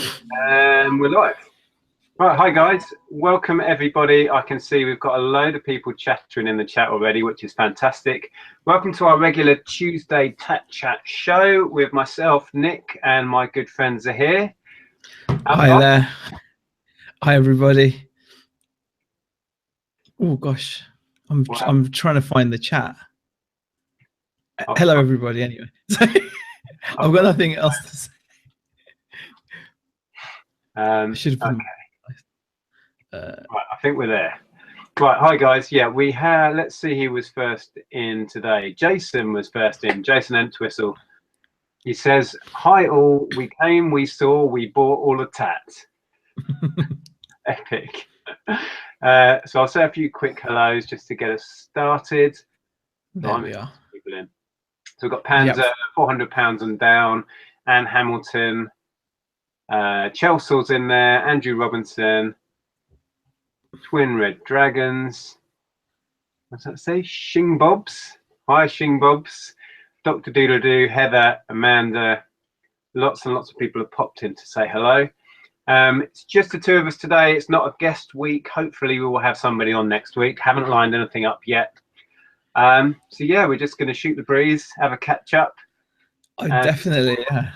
And we're live. Right, hi guys. Welcome everybody. I can see we've got a load of people chattering in the chat already, which is fantastic. Welcome to our regular Tuesday Tat Chat show with myself, Nick, and my good friends are here. Hi there. Hi everybody. Oh gosh, I'm trying to find the chat. Hello everybody. Anyway, I've got nothing else to say. Okay. Right, I think we're there. Right, hi guys. Yeah, we had. Let's see who was first in today. Jason was first in. Jason Entwistle. He says, "Hi all. We came, we saw, we bought all the tat." Epic. So I'll say a few quick hellos just to get us started. There we are. People in. So we've got Panzer, £400 and down, Anne Hamilton, Chelsea's in there, Andrew Robinson, Twin Red Dragons. What's that say? Shing Bobs. Hi, Shing Bobs. Dr. Doodle-Doo, Heather, Amanda. Lots and lots of people have popped in to say hello. It's just the two of us today. It's not a guest week. Hopefully we will have somebody on next week. Haven't lined anything up yet. So yeah, we're just going to shoot the breeze, have a catch up. Definitely, yeah.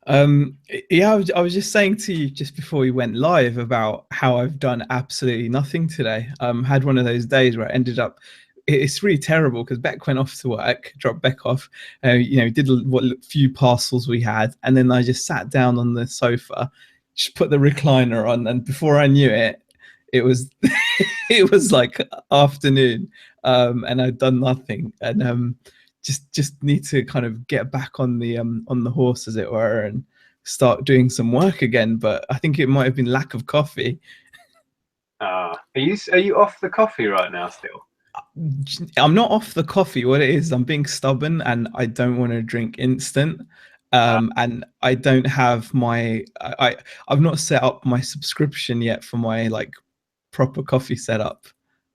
I was just saying to you just before we went live about how I've done absolutely nothing today. Had one of those days where I ended up. It's really terrible because Beck went off to work, dropped Beck off, did what few parcels we had, and then I just sat down on the sofa, just put the recliner on, and before I knew it, it was it was like afternoon, and I'd done nothing, and just need to kind of get back on the horse, as it were, and start doing some work again. But I think it might have been lack of coffee. Are you off the coffee right now still? I'm not off the coffee. What it is, I'm being stubborn and I don't want to drink instant. And I don't have I've not set up my subscription yet for my proper coffee setup.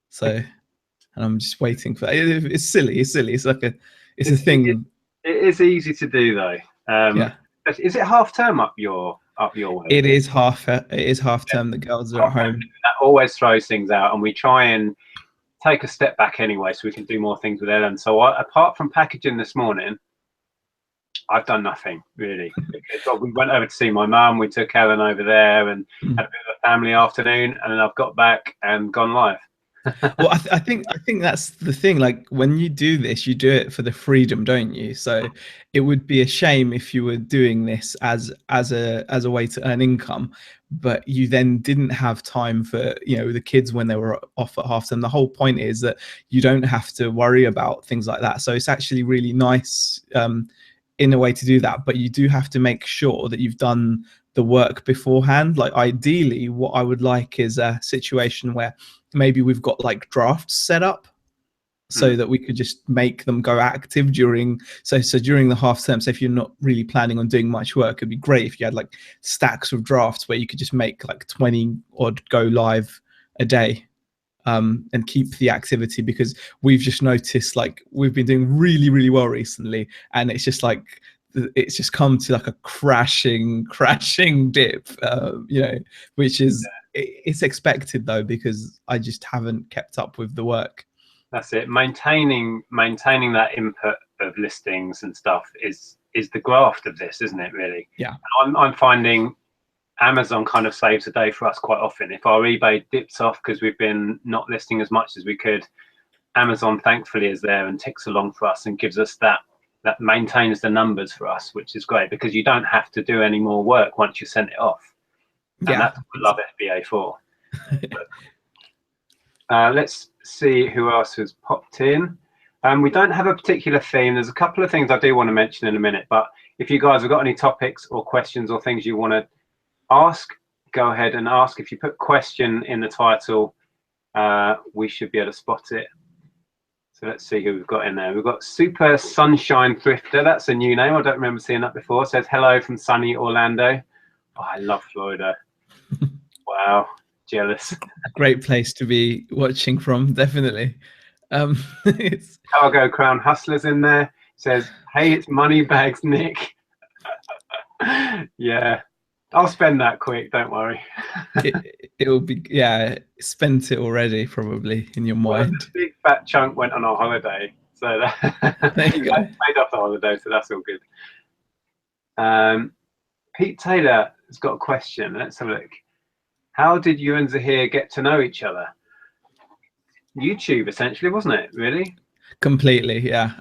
So, and I'm just waiting for that. It's silly. It's like it's a thing. It is easy to do though. Yeah. Is it half term up your way? It is half term. The girls are at home. That always throws things out, and we try and take a step back anyway, so we can do more things with Ellen. So apart from packaging this morning, I've done nothing really. We went over to see my mum. We took Ellen over there and had a bit of a family afternoon, and then I've got back and gone live. Well, I think that's the thing. Like when you do this, you do it for the freedom, don't you? So it would be a shame if you were doing this as a way to earn income, but you then didn't have time for the kids when they were off at half term. The whole point is that you don't have to worry about things like that. So it's actually really nice in a way to do that, but you do have to make sure that you've done the work beforehand. Like ideally, what I would like is a situation where maybe we've got like drafts set up so that we could just make them go active during during the half term. So if you're not really planning on doing much work, it'd be great if you had like stacks of drafts where you could just make like 20 odd go live a day, and keep the activity, because we've just noticed like we've been doing really, really well recently, and it's just like it's just come to like a crashing dip, which is it's expected though, because I just haven't kept up with the work. That's it. Maintaining that input of listings and stuff is the graft of this, isn't it? Really. Yeah. I'm finding Amazon kind of saves the day for us quite often. If our eBay dips off because we've been not listing as much as we could, Amazon thankfully is there and ticks along for us and gives us that maintains the numbers for us, which is great because you don't have to do any more work once you send it off. And that's what I love FBA for. Let's see who else has popped in. We don't have a particular theme. There's a couple of things I do want to mention in a minute, but if you guys have got any topics or questions or things you want to ask, go ahead and ask. If you put question in the title, we should be able to spot it. So let's see who we've got in there. We've got Super Sunshine Thrifter. That's a new name. I don't remember seeing that before. It says hello from sunny Orlando. Oh, I love Florida. Wow, jealous. Great place to be watching from, definitely. It's Cargo Crown Hustlers in there. It says, hey, it's Moneybags Nick. Yeah. I'll spend that quick, don't worry. It will be, yeah, spent it already probably in your Well, mind. the big fat chunk went on our holiday, so that There you go. I paid off the holiday, so that's all good. Pete Taylor has got a question. Let's have a look. How did you and Zahir get to know each other? YouTube, essentially, wasn't it? Really? Completely, yeah.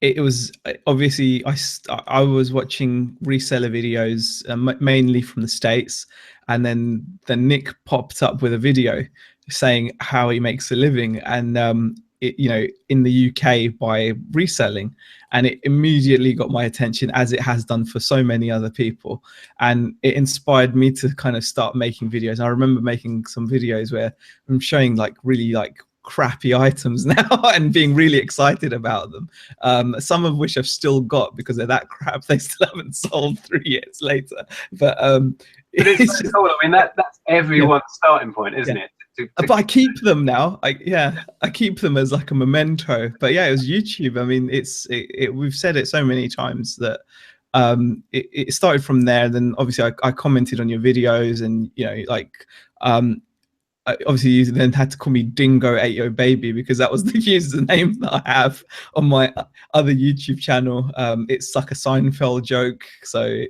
It was obviously I was watching reseller videos mainly from the States, and then Nick popped up with a video saying how he makes a living, and in the UK by reselling, and it immediately got my attention, as it has done for so many other people, and it inspired me to kind of start making videos. I remember making some videos where I'm showing like really like crappy items now and being really excited about them, some of which I've still got because they're that crap they still haven't sold 3 years later, but it's it's so just, cool. I mean, that's everyone's starting point, isn't yeah. it? But I keep them now. I keep them as like a memento. But yeah, it was YouTube. I mean, we've said it so many times that it started from there. Then obviously I commented on your videos, and obviously you then had to call me Dingo Ate Your Baby because that was the username that I have on my other YouTube channel. It's like a Seinfeld joke, so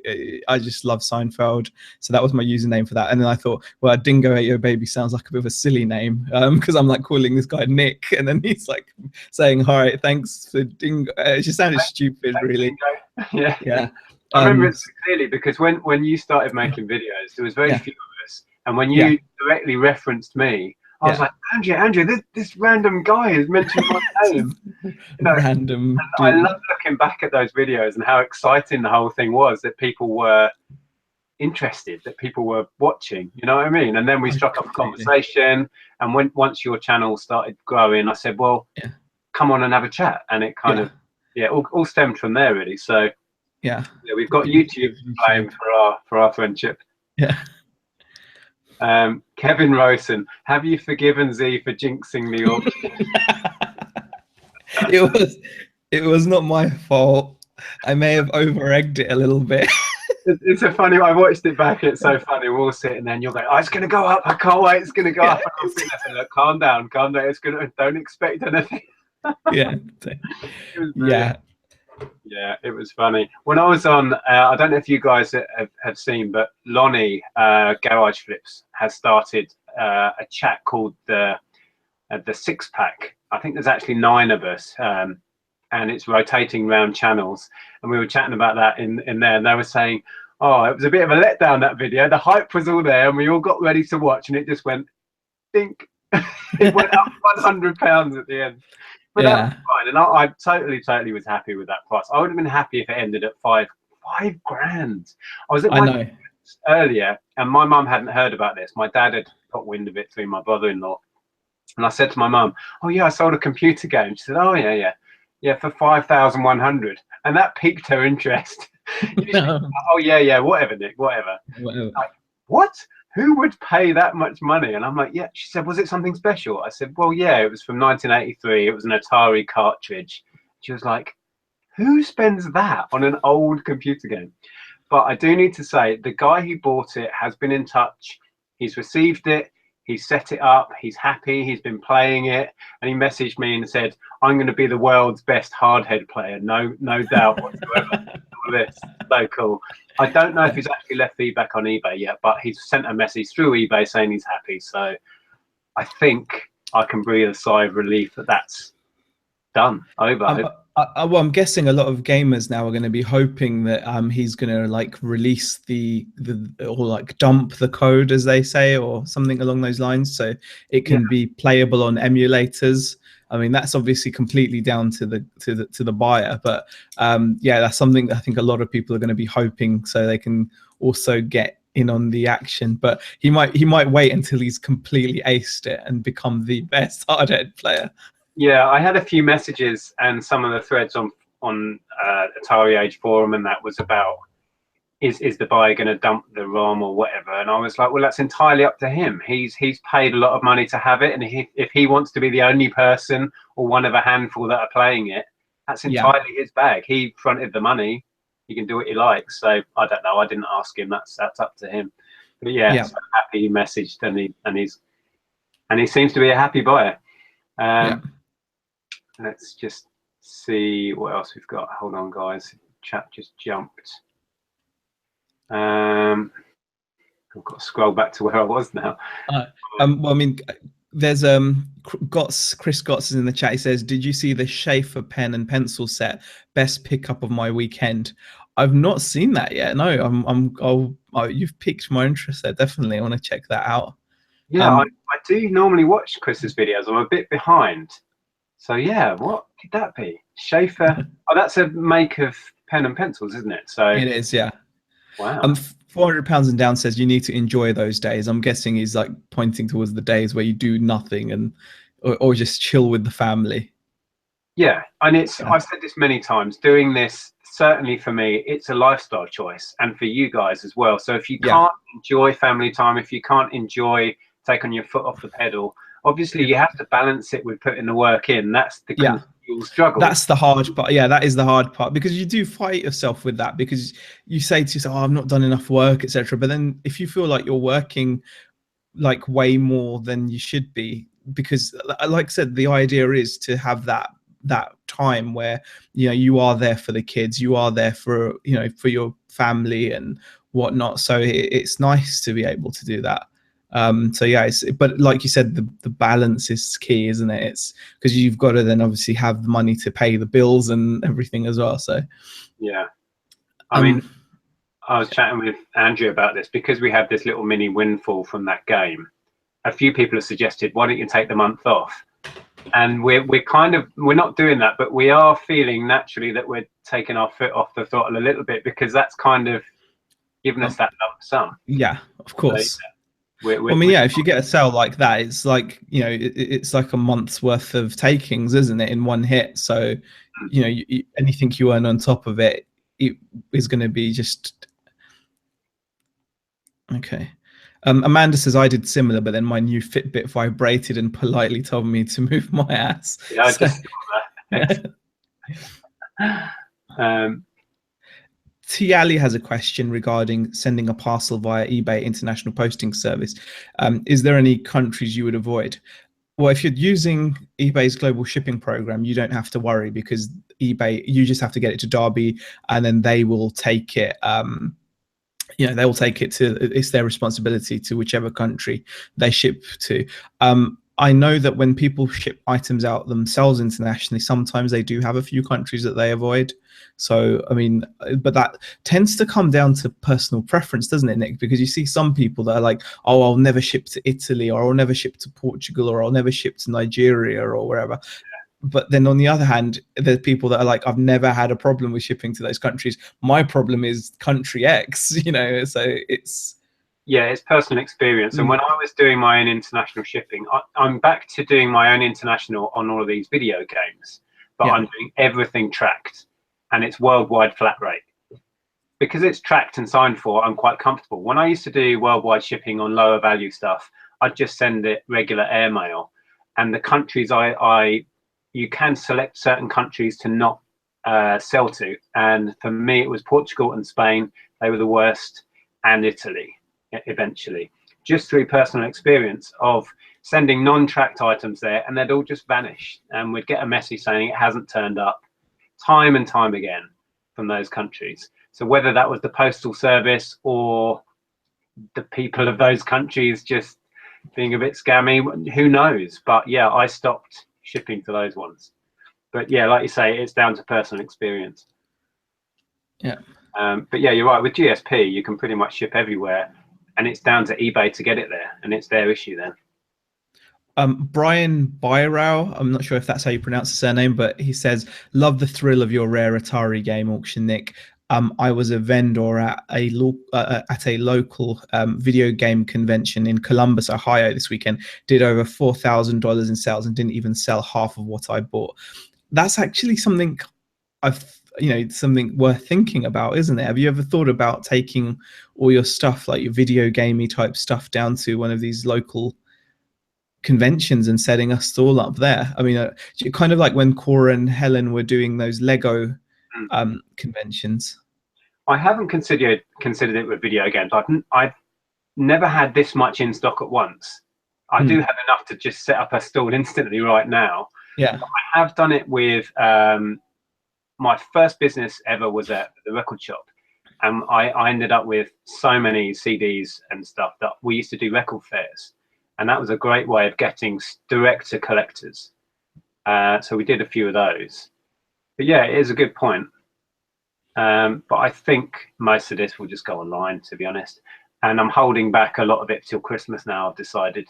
I just love Seinfeld, so that was my username for that. And then I thought, well, Dingo Ate Your Baby sounds like a bit of a silly name, because I'm like calling this guy Nick, and then he's like saying, all right, thanks for Dingo. It just sounded stupid, really. Yeah. Yeah. I remember it clearly because when you started making videos, there was very few of us, and when you directly referenced me, I was like, Andrew, this random guy has mentioned my name. Random. I love looking back at those videos and how exciting the whole thing was, that people were interested, that people were watching. You know what I mean? And then we struck up a conversation, and once your channel started growing, I said, well, come on and have a chat, and it kind of all stemmed from there, really. So. Yeah, we've got YouTube playing for our friendship. Yeah. Kevin Rosen, have you forgiven Z for jinxing the auction? It was not my fault. I may have over-egged it a little bit. It's a funny. I watched it back. It's so funny. We're all sitting there, and you're like, "Oh, it's gonna go up. I can't wait. It's gonna go up." And I'm sitting there saying, "Look, calm down. It's gonna. Don't expect anything." Yeah, it was funny. When I was on, I don't know if you guys have seen, but Lonnie Garage Flips has started a chat called the Six Pack. I think there's actually 9 of us, and it's rotating around channels. And we were chatting about that in there, and they were saying, "Oh, it was a bit of a letdown, that video. The hype was all there, and we all got ready to watch, and it just went, dink." It went up £100 at the end. But that was fine, and I totally was happy with that price. I would have been happy if it ended at $5 grand. I was at my earlier, and my mum hadn't heard about this. My dad had got wind of it through my brother-in-law, and I said to my mum, "Oh yeah, I sold a computer game." She said, "Oh yeah, for 5,100," and that piqued her interest. Oh yeah, whatever, Nick, whatever. Like, what? Who would pay that much money? And I'm like, yeah. She said, was it something special? I said, well, yeah, it was from 1983. It was an Atari cartridge. She was like, who spends that on an old computer game? But I do need to say, the guy who bought it has been in touch. He's received it. He's set it up. He's happy. He's been playing it. And he messaged me and said, I'm going to be the world's best hardhead player. No doubt whatsoever. All this. So cool. I don't know if he's actually left feedback on eBay yet, but he's sent a message through eBay saying he's happy. So I think I can breathe a sigh of relief that that's done, over. Well, I'm guessing a lot of gamers now are going to be hoping that he's going to like release or like dump the code, as they say, or something along those lines, so it can be playable on emulators. I mean, that's obviously completely down to the buyer, but that's something that I think a lot of people are going to be hoping, so they can also get in on the action. But he might wait until he's completely aced it and become the best hardhead player. Yeah, I had a few messages and some of the threads on Atari Age forum, and that was about, is the buyer going to dump the ROM or whatever? And I was like, well, that's entirely up to him. He's paid a lot of money to have it, and if he wants to be the only person or one of a handful that are playing it, that's entirely his bag. He fronted the money. he can do what he likes. So I don't know. I didn't ask him. That's up to him. But yeah, Yeah. so happy he messaged, and he seems to be a happy buyer. Yeah. Let's just see what else we've got. Hold on, guys. Chat just jumped. I've got to scroll back to where I was now. Well, I mean, there's Chris Gotts is in the chat. He says, "Did you see the Schaefer pen and pencil set? Best pickup of my weekend." I've not seen that yet. No, you've piqued my interest there. Definitely, I want to check that out. Yeah, I do normally watch Chris's videos. I'm a bit behind. So yeah, what could that be? Schaefer. Oh, that's a make of pen and pencils, isn't it? So it is, yeah. wow. £400 and down says you need to enjoy those days. I'm guessing he's like pointing towards the days where you do nothing and or just chill with the family. Yeah, and I've said this many times, doing this, certainly for me, it's a lifestyle choice, and for you guys as well. So if you can't enjoy family time, if you can't enjoy taking your foot off the pedal, obviously you have to balance it with putting the work in. That's the continual struggle. That's the hard part. Yeah, that is the hard part, because you do fight yourself with that, because you say to yourself, "Oh, I've not done enough work, etc." But then if you feel like you're working like way more than you should be, because like I said, the idea is to have that time where, you know, you are there for the kids, you are there for, you know, for your family and whatnot. So it's nice to be able to do that. So yeah, but like you said, the balance is key, isn't it? It's because you've got to then obviously have the money to pay the bills and everything as well. So yeah, I mean, I was chatting with Andrew about this, because we had this little mini windfall from that game. A few people have suggested, why don't you take the month off? And we're not doing that, but we are feeling naturally that we're taking our foot off the throttle a little bit, because that's kind of given us that lump sum. Yeah, of course. So, yeah, I mean, yeah, if you get a sale like that, it's like, you know, it's like a month's worth of takings, isn't it, in one hit? So, you know, anything you earn on top of it, it is going to be just okay. Amanda says, I did similar, but then my new Fitbit vibrated and politely told me to move my ass. Yeah, I just saw that. Tiali has a question regarding sending a parcel via eBay International Posting Service. Is there any countries you would avoid? Well, if you're using eBay's global shipping program, you don't have to worry, because eBay, you just have to get it to Derby, and then they will take it. You know, they will take it to, it's their responsibility, to whichever country they ship to. I know that when people ship items out themselves internationally, sometimes they do have a few countries that they avoid. So, I mean, but that tends to come down to personal preference, doesn't it, Nick? Because you see some people that are like, oh, I'll never ship to Italy, or I'll never ship to Portugal, or I'll never ship to Nigeria, or wherever. But then on the other hand, there's people that are like, I've never had a problem with shipping to those countries. My problem is country X, you know, so it's... Yeah, it's personal experience. And when I was doing my own international shipping, I'm back to doing my own international on all of these video games, but I'm doing everything tracked, and it's worldwide flat rate. Because it's tracked and signed for, I'm quite comfortable. When I used to do worldwide shipping on lower value stuff, I'd just send it regular airmail. And the countries you can select certain countries to not sell to. And for me, it was Portugal and Spain. They were the worst, and Italy. Eventually, just through personal experience of sending non-tracked items there, and they'd all just vanish, and we'd get a message saying it hasn't turned up, time and time again, from those countries. So whether that was the postal service or the people of those countries just being a bit scammy, who knows? But yeah, I stopped shipping to those ones. But yeah, like you say, it's down to personal experience. Yeah. But yeah, you're right, with GSP you can pretty much ship everywhere, and it's down to eBay to get it there, and it's their issue then. Brian Byrau, I'm not sure if that's how you pronounce the surname, but he says, love the thrill of your rare Atari game auction, Nick. I was a vendor at a local video game convention in Columbus, Ohio this weekend, did over $4,000 in sales and didn't even sell half of what I bought. That's actually something something worth thinking about, isn't it? Have you ever thought about taking all your stuff, like your video gamey type stuff, down to one of these local conventions and setting a stall up there? I mean, kind of like when Cora and Helen were doing those Lego conventions. I haven't considered it with video games. I've never had this much in stock at once. I do have enough to just set up a stall instantly right now. Yeah. I have done it with my first business ever was at the record shop, and I ended up with so many CDs and stuff that we used to do record fairs, and that was a great way of getting direct to collectors. So we did a few of those. But yeah, it is a good point. But I think most of this will just go online, to be honest. And I'm holding back a lot of it till Christmas now, I've decided.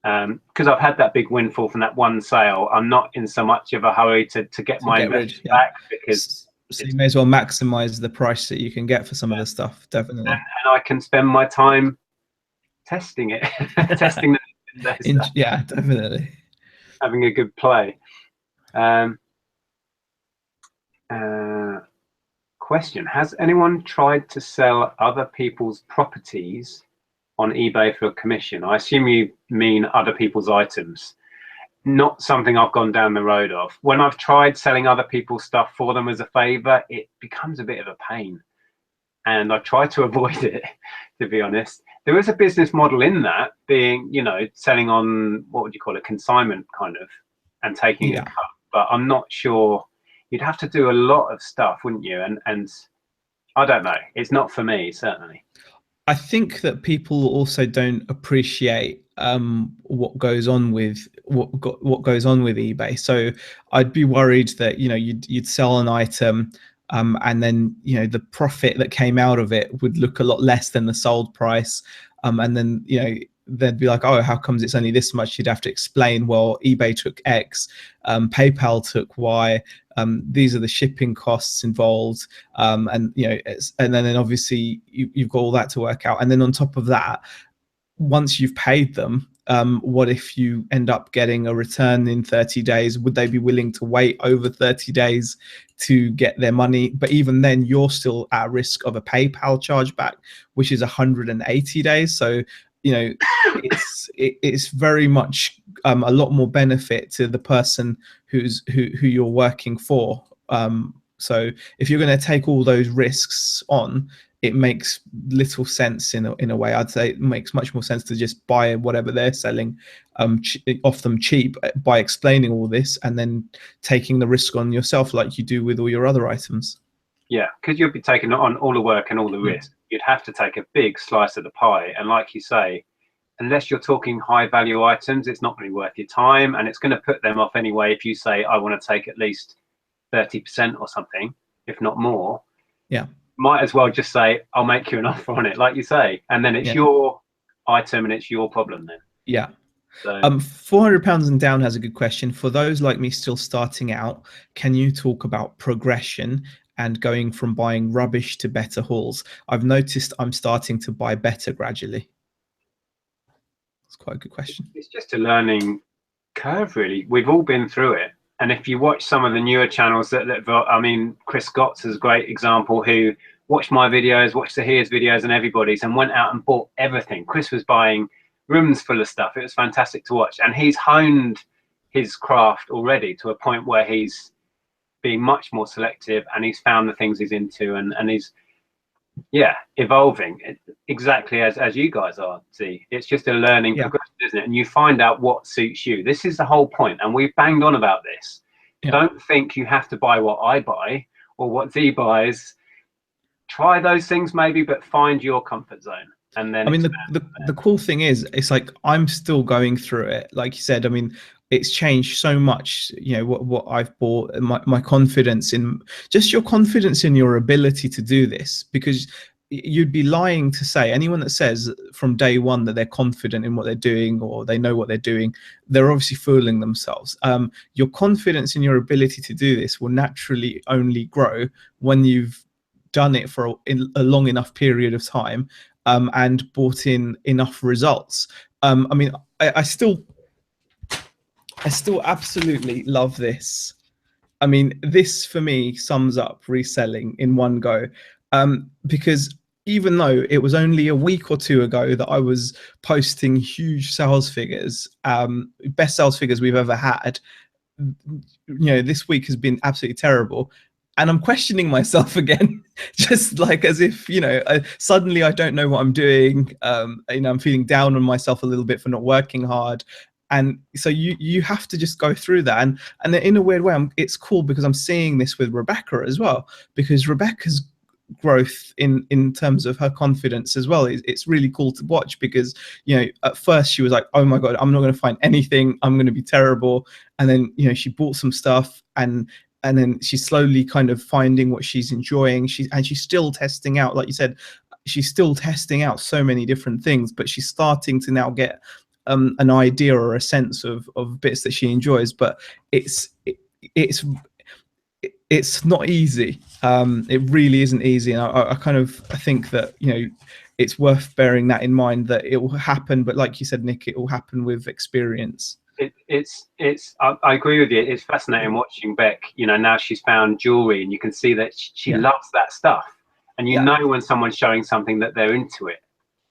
Because I've had that big windfall from that one sale, I'm not in so much of a hurry to get my investment back, because so you may as well maximize the price that you can get for some of the stuff, definitely. And I can spend my time testing it, testing the yeah, definitely. Having a good play. Question: has anyone tried to sell other people's properties on eBay for a commission? I assume you mean other people's items. Not something I've gone down the road of. When I've tried selling other people's stuff for them as a favor, it becomes a bit of a pain, and I try to avoid it, to be honest. There is a business model in that, being, you know, selling on, what would you call it, consignment kind of, and taking a cut. But I'm not sure. You'd have to do a lot of stuff, wouldn't you? And I don't know. It's not for me, certainly. I think that people also don't appreciate what goes on with eBay. So I'd be worried that, you know, you'd sell an item, and then, you know, the profit that came out of it would look a lot less than the sold price, and then, you know, they'd be like, oh, how comes it's only this much? You'd have to explain, well, eBay took X, PayPal took Y, these are the shipping costs involved, and, you know, and then obviously you've got all that to work out. And then on top of that, once you've paid them, what if you end up getting a return in 30 days? Would they be willing to wait over 30 days to get their money? But even then, you're still at risk of a PayPal chargeback, which is 180 days. So, you know, it's very much a lot more benefit to the person who you're working for. So if you're going to take all those risks on, it makes little sense in a way. I'd say it makes much more sense to just buy whatever they're selling off them cheap, by explaining all this and then taking the risk on yourself like you do with all your other items. Yeah, because you'll be taking on all the work and all the risk. You'd have to take a big slice of the pie. And like you say, unless you're talking high value items, it's not really worth your time, and it's going to put them off anyway. If you say, I want to take at least 30% or something, if not more, yeah, might as well just say, I'll make you an offer on it, like you say, and then it's your item and it's your problem then. Yeah. So, £400 and down has a good question. For those like me still starting out, can you talk about progression and going from buying rubbish to better hauls? I've noticed I'm starting to buy better gradually. It's quite a good question. It's just a learning curve, really. We've all been through it. And if you watch some of the newer channels I mean, Chris Gotts is a great example, who watched my videos, watched Zahir's videos and everybody's, and went out and bought everything. Chris was buying rooms full of stuff. It was fantastic to watch. And he's honed his craft already to a point where he's being much more selective, and he's found the things he's into, and he's, evolving exactly as you guys are. See, it's just a learning progression, isn't it? And you find out what suits you. This is the whole point, and we've banged on about this. Don't think you have to buy what I buy or what Z buys. Try those things maybe, but find your comfort zone. And then, I mean, the cool thing is, it's like I'm still going through it. Like you said, I mean, it's changed so much, you know, what I've bought, and my confidence in, just your confidence in your ability to do this, because you'd be lying to say, anyone that says from day one that they're confident in what they're doing or they know what they're doing, they're obviously fooling themselves. Your confidence in your ability to do this will naturally only grow when you've done it for a long enough period of time, and brought in enough results. I mean, I still absolutely love this. I mean, this for me sums up reselling in one go, because even though it was only a week or two ago that I was posting huge sales figures, best sales figures we've ever had, you know, this week has been absolutely terrible. and I'm questioning myself again, just like as if, you know, suddenly I don't know what I'm doing. You know, I'm feeling down on myself a little bit for not working hard. And so you have to just go through that, and in a weird way, it's cool because I'm seeing this with Rebecca as well, because Rebecca's growth in terms of her confidence as well, it's really cool to watch, because, you know, at first she was like, oh my god, I'm not going to find anything, I'm going to be terrible. And then, you know, she bought some stuff, and then she's slowly kind of finding what she's enjoying. She's still testing out, like you said, she's still testing out so many different things, but she's starting to now get an idea or a sense of bits that she enjoys. But it's not easy. It really isn't easy, and I think that, you know, it's worth bearing that in mind, that it will happen, but like you said, Nick, it will happen with experience. I agree with you. It's fascinating watching Beck. You know, now she's found jewelry, and you can see that she loves that stuff. And you know when someone's showing something that they're into it.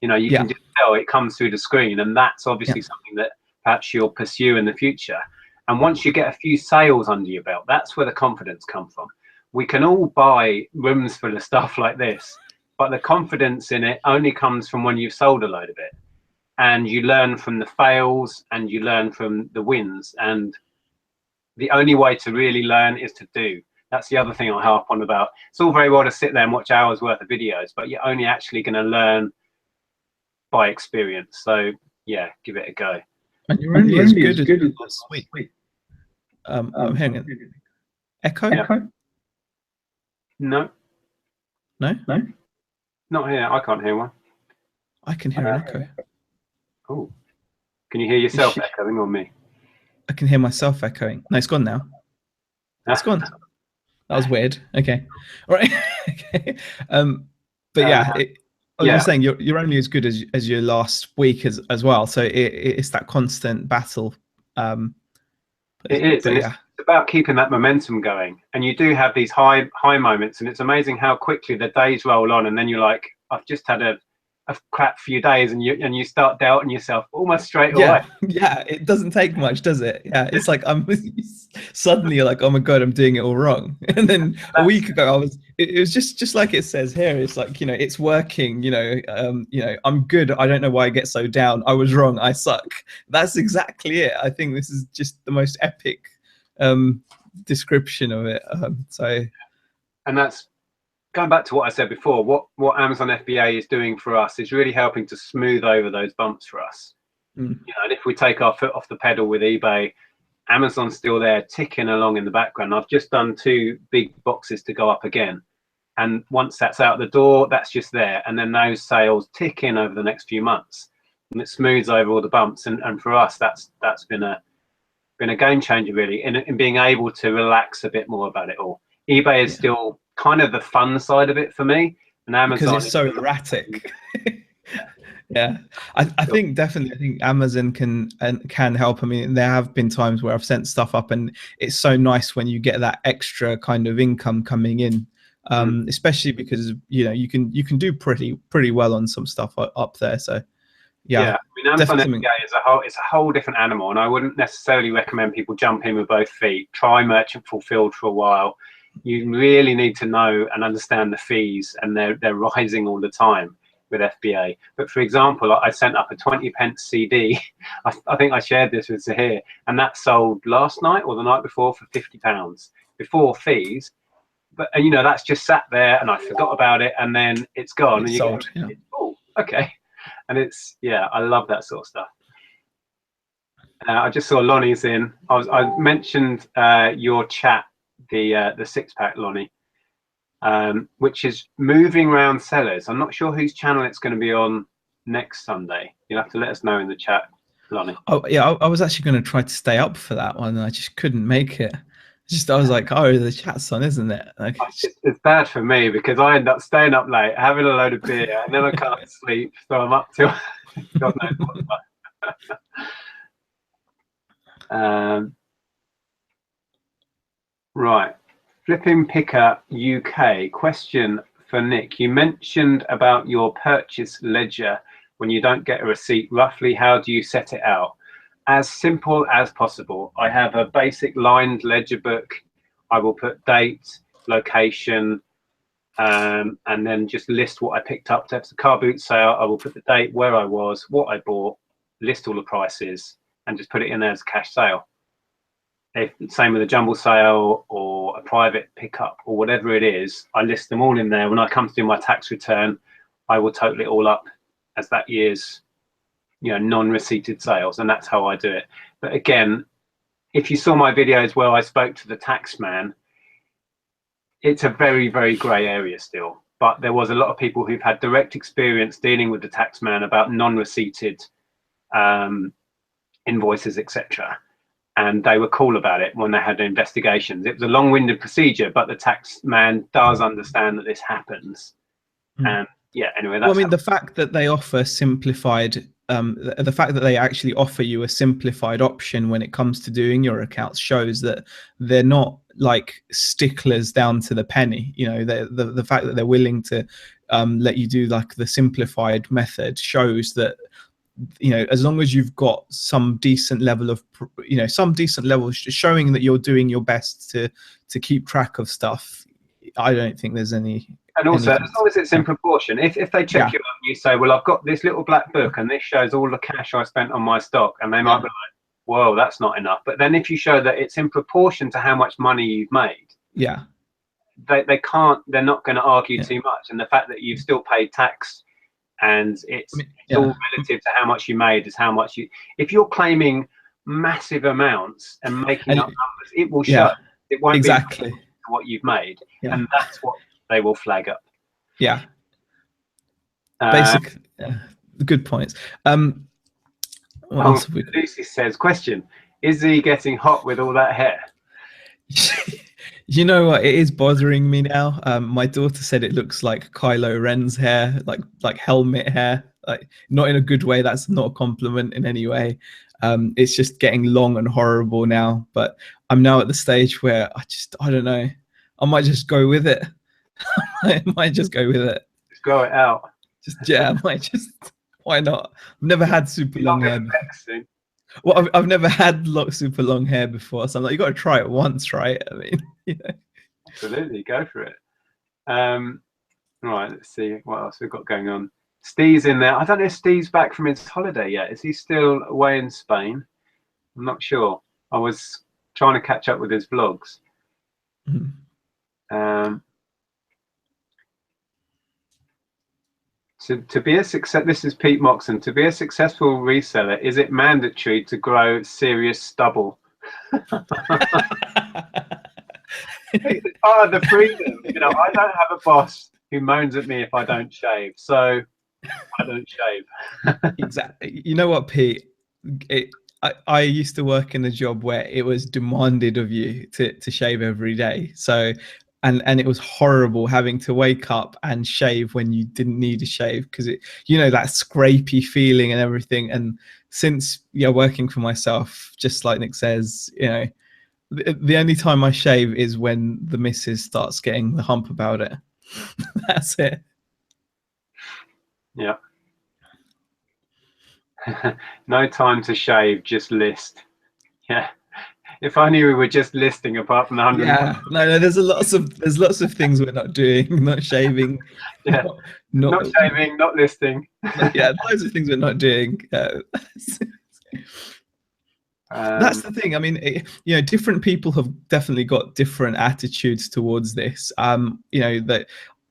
You know, you can just tell, it comes through the screen, and that's obviously something that perhaps you'll pursue in the future. And once you get a few sales under your belt, that's where the confidence comes from. We can all buy rooms full of stuff like this, but the confidence in it only comes from when you've sold a load of it. And you learn from the fails and you learn from the wins. And the only way to really learn is to do. That's the other thing I harp on about. It's all very well to sit there and watch hours worth of videos, but you're only actually going to learn by experience. So yeah, give it a go. And you're only as good as last week. I'm hearing it. Echo? Yeah. No. No? Not here. I can't hear one. I can hear an echo. Oh, can you hear yourself echoing or me? I can hear myself echoing. No, it's gone now. It's gone. That was weird. Okay. All right. Okay. But yeah, I was just saying, you're only as good as your last week as well. So it's that constant battle. It is, and it's about keeping that momentum going. And you do have these high moments, and it's amazing how quickly the days roll on, and then you're like, I've just had a crap few days, and you start doubting yourself almost straight away. Yeah, it doesn't take much, does it? Yeah, it's like suddenly you're like, oh my god, I'm doing it all wrong. And then a week ago it was just like it says here. It's like, you know, it's working. You know, I'm good. I don't know why I get so down. I was wrong. I suck. That's exactly it. I think this is just the most epic description of it. And that's going back to what I said before. What Amazon FBA is doing for us is really helping to smooth over those bumps for us. You know, and if we take our foot off the pedal with eBay, Amazon's still there ticking along in the background. I've just done 2 big boxes to go up again, and once that's out the door, that's just there, and then those sales tick in over the next few months, and it smooths over all the bumps. And for us, that's been a game changer, really, in being able to relax a bit more about it all. eBay is still kind of the fun side of it for me, and Amazon, because it's so erratic. Yeah, I think Amazon can help. I mean, there have been times where I've sent stuff up, and it's so nice when you get that extra kind of income coming in, especially because, you know, you can do pretty well on some stuff up there. So yeah, I mean, Amazon FBA is a whole different animal, and I wouldn't necessarily recommend people jump in with both feet. Try merchant fulfilled for a while. You really need to know and understand the fees, and they're rising all the time with FBA. But for example, I sent up a 20p CD. I think I shared this with Zahir, and that sold last night or the night before for £50 before fees. But, and you know, that's just sat there, and I forgot about it, and then it's gone. It's and you sold. go, oh, okay. And it's, I love that sort of stuff. I just saw Lonnie's in. I mentioned your chat, the 6-pack, Lonnie, which is moving around sellers. I'm not sure whose channel it's going to be on next Sunday. You'll have to let us know in the chat, Lonnie. Oh yeah, I was actually going to try to stay up for that one, and I just couldn't make it. I was like, oh, the chat's on, isn't it? Like, it's bad for me because I end up staying up late, having a load of beer, and then I can't sleep, so I'm up till God knows what. Right. Flipping Picker UK, question for Nick. You mentioned about your purchase ledger when you don't get a receipt. Roughly, how do you set it out? As simple as possible. I have a basic lined ledger book. I will put date, location, and then just list what I picked up. So if it's a car boot sale, I will put the date, where I was, what I bought, list all the prices, and just put it in there as a cash sale. Same with a jumble sale or a private pickup or whatever it is, I list them all in there. When I come to do my tax return, I will total it all up as that year's, non-receipted sales, and that's how I do it. But again, if you saw my videos where I spoke to the tax man, it's a very, very grey area still. But there was a lot of people who've had direct experience dealing with the tax man about non-receipted invoices, etc. And they were cool about it when they had investigations. It was a long-winded procedure, but the tax man does understand that this happens. And yeah, anyway, that's well, I mean, the fact that they offer simplified, the fact that they actually offer you a simplified option when it comes to doing your accounts shows that they're not like sticklers down to the penny. The fact that they're willing to let you do like the simplified method shows that, as long as you've got some decent level of, showing that you're doing your best to keep track of stuff, I don't think there's any. And also, as long as it's in proportion, if they check you up and you say, well, I've got this little black book and this shows all the cash I spent on my stock, and they might be like, whoa, that's not enough. But then if you show that it's in proportion to how much money you've made, they're not going to argue too much. And the fact that you've still paid tax, and it's all relative to how much you made is how much you. If you're claiming massive amounts and making up numbers, it will show. It won't exactly be what you've made, and that's what they will flag up. Basic. Good points. What else have we got? Lucy says, question: is he getting hot with all that hair? You know what? It is bothering me now. My daughter said it looks like Kylo Ren's hair, like helmet hair. Like, not in a good way. That's not a compliment in any way. It's just getting long and horrible now. But I'm now at the stage where I don't know. I might just go with it. I might just go with it. Just grow it out. I might just. Why not? I've never had super long hair. Well, I've never had super long hair before, so I'm like, you got to try it once, right? I mean, Absolutely, go for it. Right, let's see what else we've got going on. Steve's in there. I don't know if Steve's back from his holiday yet. Is he still away in Spain? I'm not sure. I was trying to catch up with his vlogs. To be a success, this is Pete Moxon. To be a successful reseller, is it mandatory to grow serious stubble? It's part of the freedom. I don't have a boss who moans at me if I don't shave, so I don't shave. Exactly. You know what, Pete? I used to work in a job where it was demanded of you to shave every day. So. And it was horrible having to wake up and shave when you didn't need a shave, because that scrapey feeling and everything. And since working for myself, just like Nick says, the only time I shave is when the missus starts getting the hump about it. That's it. Yeah. No time to shave, just list. Yeah. If only we were just listing, apart from the 100. Yeah, no, there's lots of things we're not doing, not shaving, not shaving, not listing. Loads of things we're not doing. That's the thing. I mean, different people have definitely got different attitudes towards this. That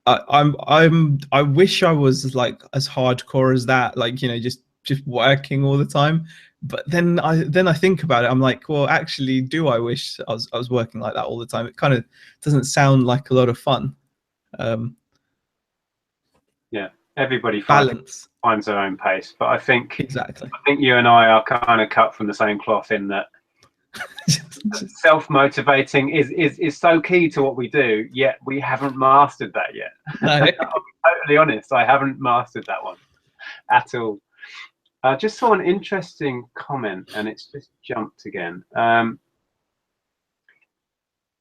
I wish I was like as hardcore as that, like just working all the time. But then I think about it. I'm like, well, actually, do I wish I was working like that all the time? It kind of doesn't sound like a lot of fun. Yeah, everybody finds their own pace. But I think exactly. I think you and I are kind of cut from the same cloth in that self-motivating is so key to what we do. Yet we haven't mastered that yet. No. I'm totally honest. I haven't mastered that one at all. I just saw an interesting comment, and it's just jumped again.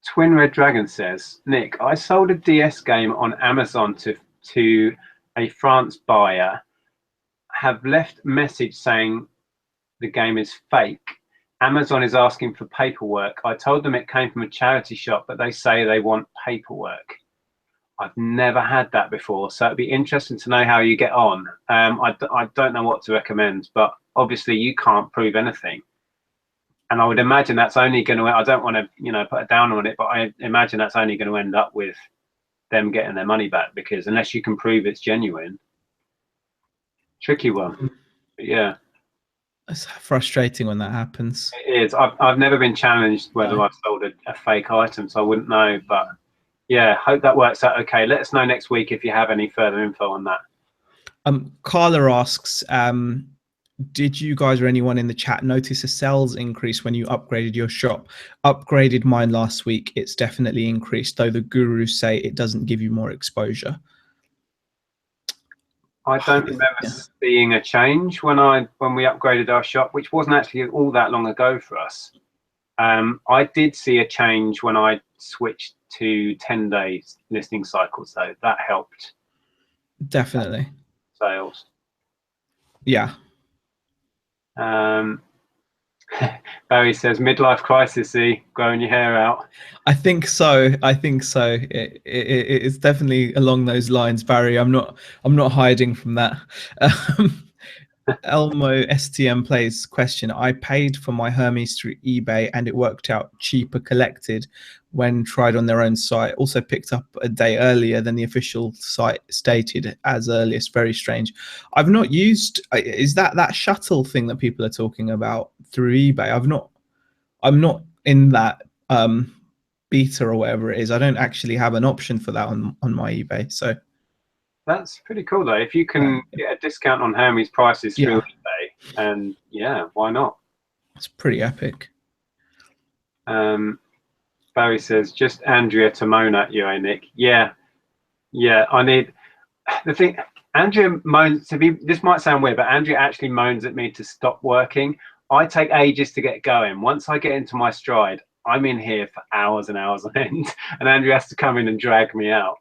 Twin Red Dragon says, Nick, I sold a DS game on Amazon to a France buyer, have left message saying the game is fake, Amazon is asking for paperwork. I told them it came from a charity shop, but they say they want paperwork. I've never had that before, so it'd be interesting to know how you get on. I don't know what to recommend, but obviously you can't prove anything. And I would imagine that's only going to, I don't want to, put a down on it, but I imagine that's only going to end up with them getting their money back, because unless you can prove it's genuine, tricky one. But yeah. It's frustrating when that happens. It is. I've never been challenged whether I've sold a fake item, so I wouldn't know, but yeah, hope that works out okay. Let us know next week if you have any further info on that. Carla asks, did you guys or anyone in the chat notice a sales increase when you upgraded your shop? Upgraded mine last week. It's definitely increased, though the gurus say it doesn't give you more exposure. I don't remember seeing a change when we upgraded our shop, which wasn't actually all that long ago for us. I did see a change when I switched to 10-day listing cycles, though. That helped. Definitely. Sales. Yeah. Barry says midlife crisis, growing your hair out. I think so. It's definitely along those lines, Barry. I'm not hiding from that. Elmo STM plays question. I paid for my Hermes through eBay and it worked out cheaper collected when tried on their own site. Also picked up a day earlier than the official site stated as earliest. Very strange. I've not used, is that shuttle thing that people are talking about through eBay? I'm not in that beta or whatever it is. I don't actually have an option for that on my eBay. So that's pretty cool, though. If you can get a discount on Hermes prices through eBay, and yeah, why not? It's pretty epic. Barry says, just Andrea to moan at you, Nick. Yeah, I need the thing. Andrea moans to be. This might sound weird, but Andrea actually moans at me to stop working. I take ages to get going. Once I get into my stride, I'm in here for hours and hours on end, and Andrea has to come in and drag me out.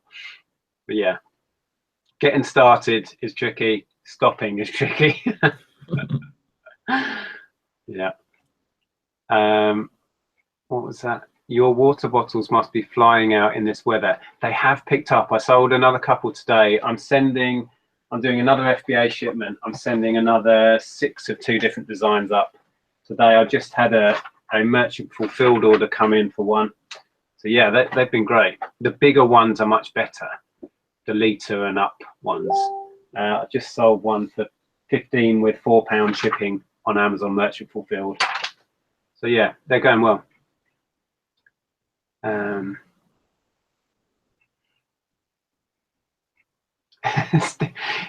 But yeah. Getting started is tricky. Stopping is tricky. Yeah. What was that? Your water bottles must be flying out in this weather. They have picked up. I sold another couple today. I'm doing another FBA shipment. I'm sending another 6 of 2 different designs up today. I just had a merchant fulfilled order come in for one. So yeah, they've been great. The bigger ones are much better. The litre and up ones. I just sold one for 15 with £4 shipping on Amazon merchant fulfilled. So yeah, they're going well.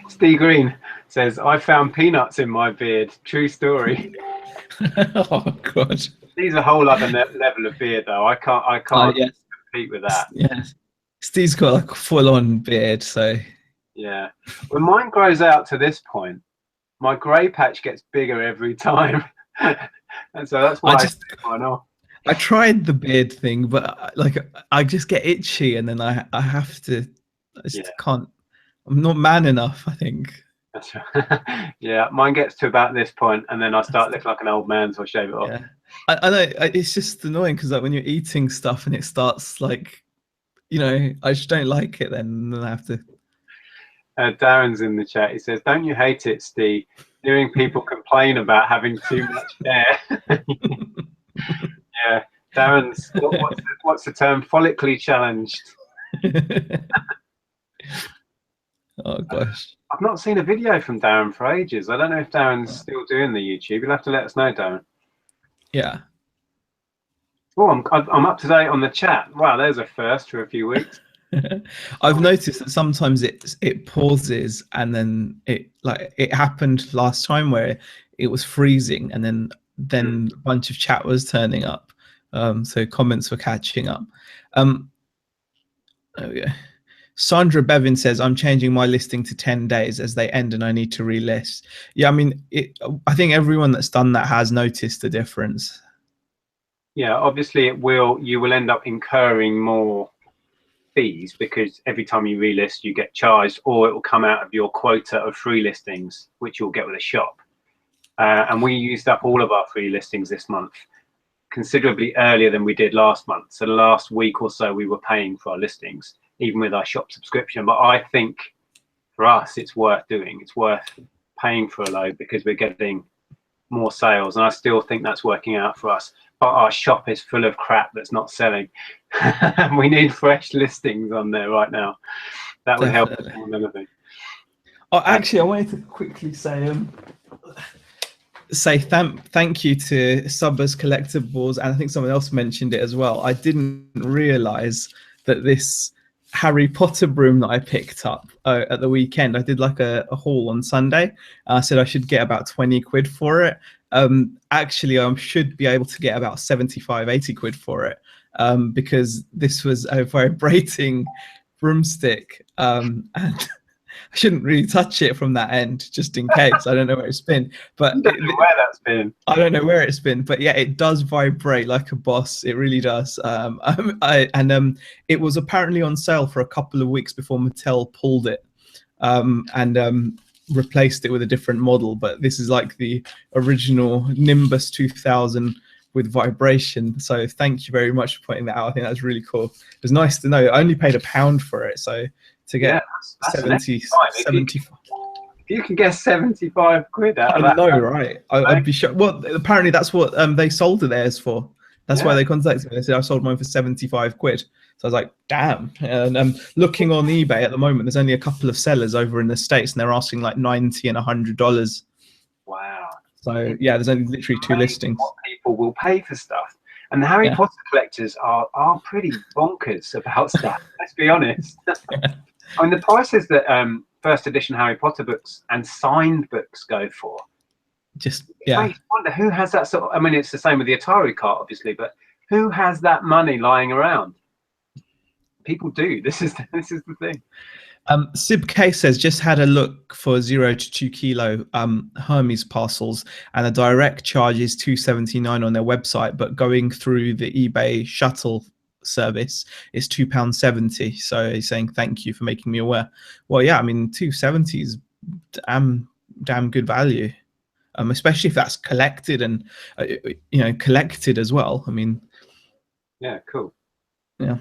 Steve Green says, I found peanuts in my beard. True story. Oh God. Steve's a whole other level of beard, though. I can't compete with that. Yes. Steve's got like a full-on beard, so yeah. When mine grows out to this point, my grey patch gets bigger every time, and so that's why I tried the beard thing, but like I just get itchy, and then I have to. I just can't. I'm not man enough, I think. That's right. Yeah, mine gets to about this point, and then I start looking like an old man, so I shave it off. Yeah, I know. It's just annoying because like when you're eating stuff and it starts like, I just don't like it. Then I have to. Darren's in the chat. He says, "Don't you hate it, Steve? Hearing people complain about having too much hair." Yeah, Darren's. What's the term? Follically challenged. Oh gosh. I've not seen a video from Darren for ages. I don't know if Darren's still doing the YouTube. You'll have to let us know, Darren. Yeah. Oh, I'm up to date on the chat. Wow, there's a first for a few weeks. I've noticed that sometimes it pauses, and then it happened last time where it was freezing, and then a bunch of chat was turning up, so comments were catching up. There we go. Sandra Bevin says, I'm changing my listing to 10 days as they end and I need to relist. Yeah, I mean, I think everyone that's done that has noticed the difference. Yeah, obviously you will end up incurring more fees because every time you relist, you get charged, or it will come out of your quota of free listings, which you'll get with a shop. And we used up all of our free listings this month. considerably earlier than we did last month. So the last week or so we were paying for our listings, even with our shop subscription. But I think for us, it's worth doing. It's worth paying for a load because we're getting more sales, and I still think that's working out for us. But our shop is full of crap that's not selling. We need fresh listings on there right now. That would help us more than anything. Oh, actually, I wanted to quickly say thank you to Subbers Collectibles, and I think someone else mentioned it as well. I didn't realize that this Harry Potter broom that I picked up at the weekend, I did like a haul on Sunday. I said I should get about 20 quid for it. Actually, I should be able to get about 75, 80 quid for it, because this was a vibrating broomstick, and I shouldn't really touch it from that end, just in case. I don't know where it's been, but I don't know where that's been. I don't know where it's been, but yeah, it does vibrate like a boss. It really does. It was apparently on sale for a couple of weeks before Mattel pulled it, and replaced it with a different model. But this is like the original Nimbus 2000 with vibration. So thank you very much for pointing that out. I think that's really cool. It was nice to know. I only paid £1 for it, so to get that's 70. If you can get 75 quid out of that, I know, right? I'd be sure. Well, apparently that's what they sold theirs for. That's why they contacted me. They said I sold mine for 75 quid. So I was like, damn. And looking on eBay at the moment, there's only a couple of sellers over in the States, and they're asking like $90 and $100. Wow. So yeah, there's only literally 2 listings. What people will pay for stuff. And the Harry Potter collectors are pretty bonkers about stuff. Let's be honest. I mean, the prices that first edition Harry Potter books and signed books go for. I wonder who has that sort of, I mean, it's the same with the Atari cart, obviously, but who has that money lying around? People do. This is the thing. Sib K says, just had a look for 0 to 2 kilo Hermes parcels, and the direct charge is £2.79 on their website, but going through the eBay shuttle service is £2.70. So he's saying thank you for making me aware. Well, yeah, I mean, £2.70 is damn good value, especially if that's collected and collected as well. I mean, yeah, cool. Yeah.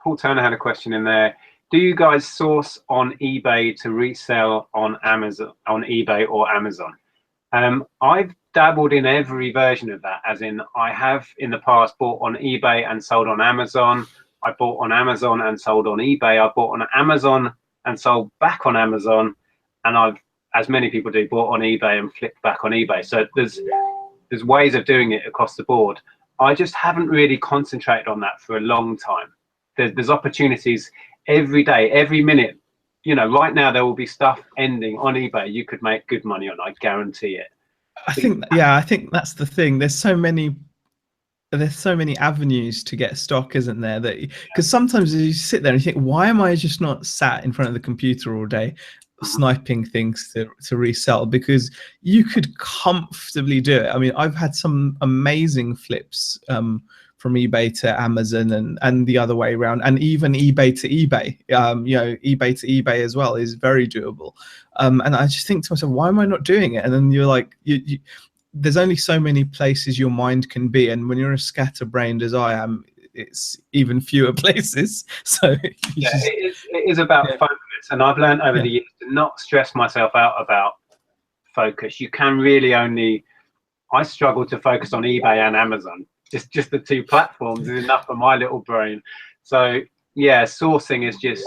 Paul Turner had a question in there. Do you guys source on eBay to resell on Amazon, on eBay or Amazon? I've dabbled in every version of that, as in I have in the past bought on eBay and sold on Amazon. I bought on Amazon and sold on eBay. I bought on Amazon and sold back on Amazon. And I've, as many people do, bought on eBay and flipped back on eBay. So there's ways of doing it across the board. I just haven't really concentrated on that for a long time. There's opportunities every day, every minute. You know, right now there will be stuff ending on eBay you could make good money on. I guarantee it. I think that's the thing. There's so many avenues to get stock, isn't there? That because sometimes you sit there and you think, why am I just not sat in front of the computer all day sniping things to resell? Because you could comfortably do it. I mean, I've had some amazing flips from eBay to Amazon and the other way around, and even eBay to eBay. eBay to eBay as well is very doable. And I just think to myself, why am I not doing it? And then you're like, there's only so many places your mind can be, and when you're as scatterbrained as I am, it's even fewer places. So it is about focus, and I've learned over the years to not stress myself out about focus. You can really only, I struggle to focus on eBay and Amazon. Just the 2 platforms is enough for my little brain. So yeah, sourcing is just,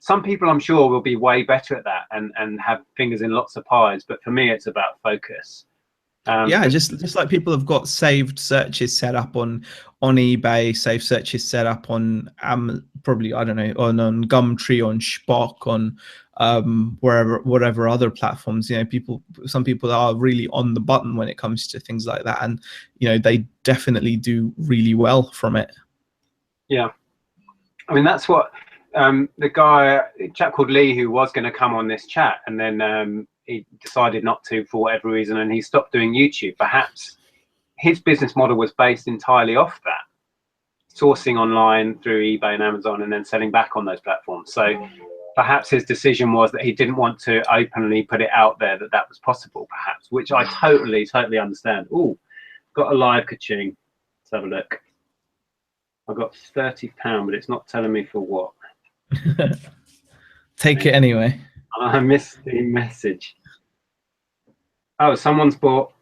some people I'm sure will be way better at that and have fingers in lots of pies, but for me it's about focus. Just like people have got saved searches set up on eBay, saved searches set up on probably, I don't know, on Gumtree, on Spock, on whatever other platforms. Some people are really on the button when it comes to things like that, and they definitely do really well from it. Yeah, I mean, that's what the chap called Lee, who was going to come on this chat, and then he decided not to for whatever reason, and he stopped doing YouTube. Perhaps his business model was based entirely off that, sourcing online through eBay and Amazon and then selling back on those platforms. So perhaps his decision was that he didn't want to openly put it out there that was possible, perhaps, which I totally understand. Oh, got a live ka-ching. Let's have a look. I got £30, but it's not telling me for what. Take it anyway. I missed the message. Oh, someone's bought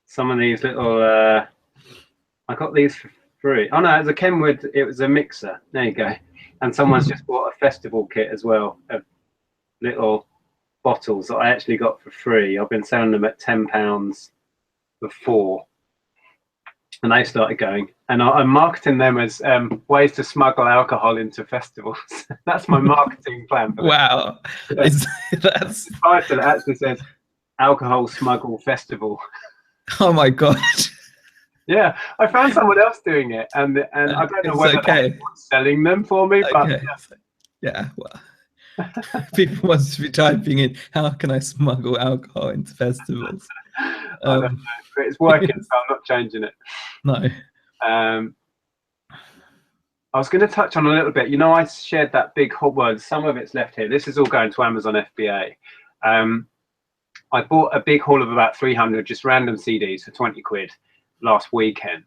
some of these little. I got these for free. Oh no, it was a Kenwood. It was a mixer. There you go. And someone's just bought a festival kit as well of little bottles that I actually got for free. I've been selling them at £10 before, and they started going. And I'm marketing them as ways to smuggle alcohol into festivals. That's my marketing plan. For wow, that's the title actually says "Alcohol Smuggle Festival." Oh my god. Yeah, I found someone else doing it, and I don't know whether they're selling them for me, but yeah. Well, people must be typing in, "How can I smuggle alcohol into festivals?" I don't know, but it's working, so I'm not changing it. No. I was going to touch on a little bit. You know, I shared that big haul. Well, some of it's left here. This is all going to Amazon FBA. I bought a big haul of about 300 just random CDs for 20 quid last weekend,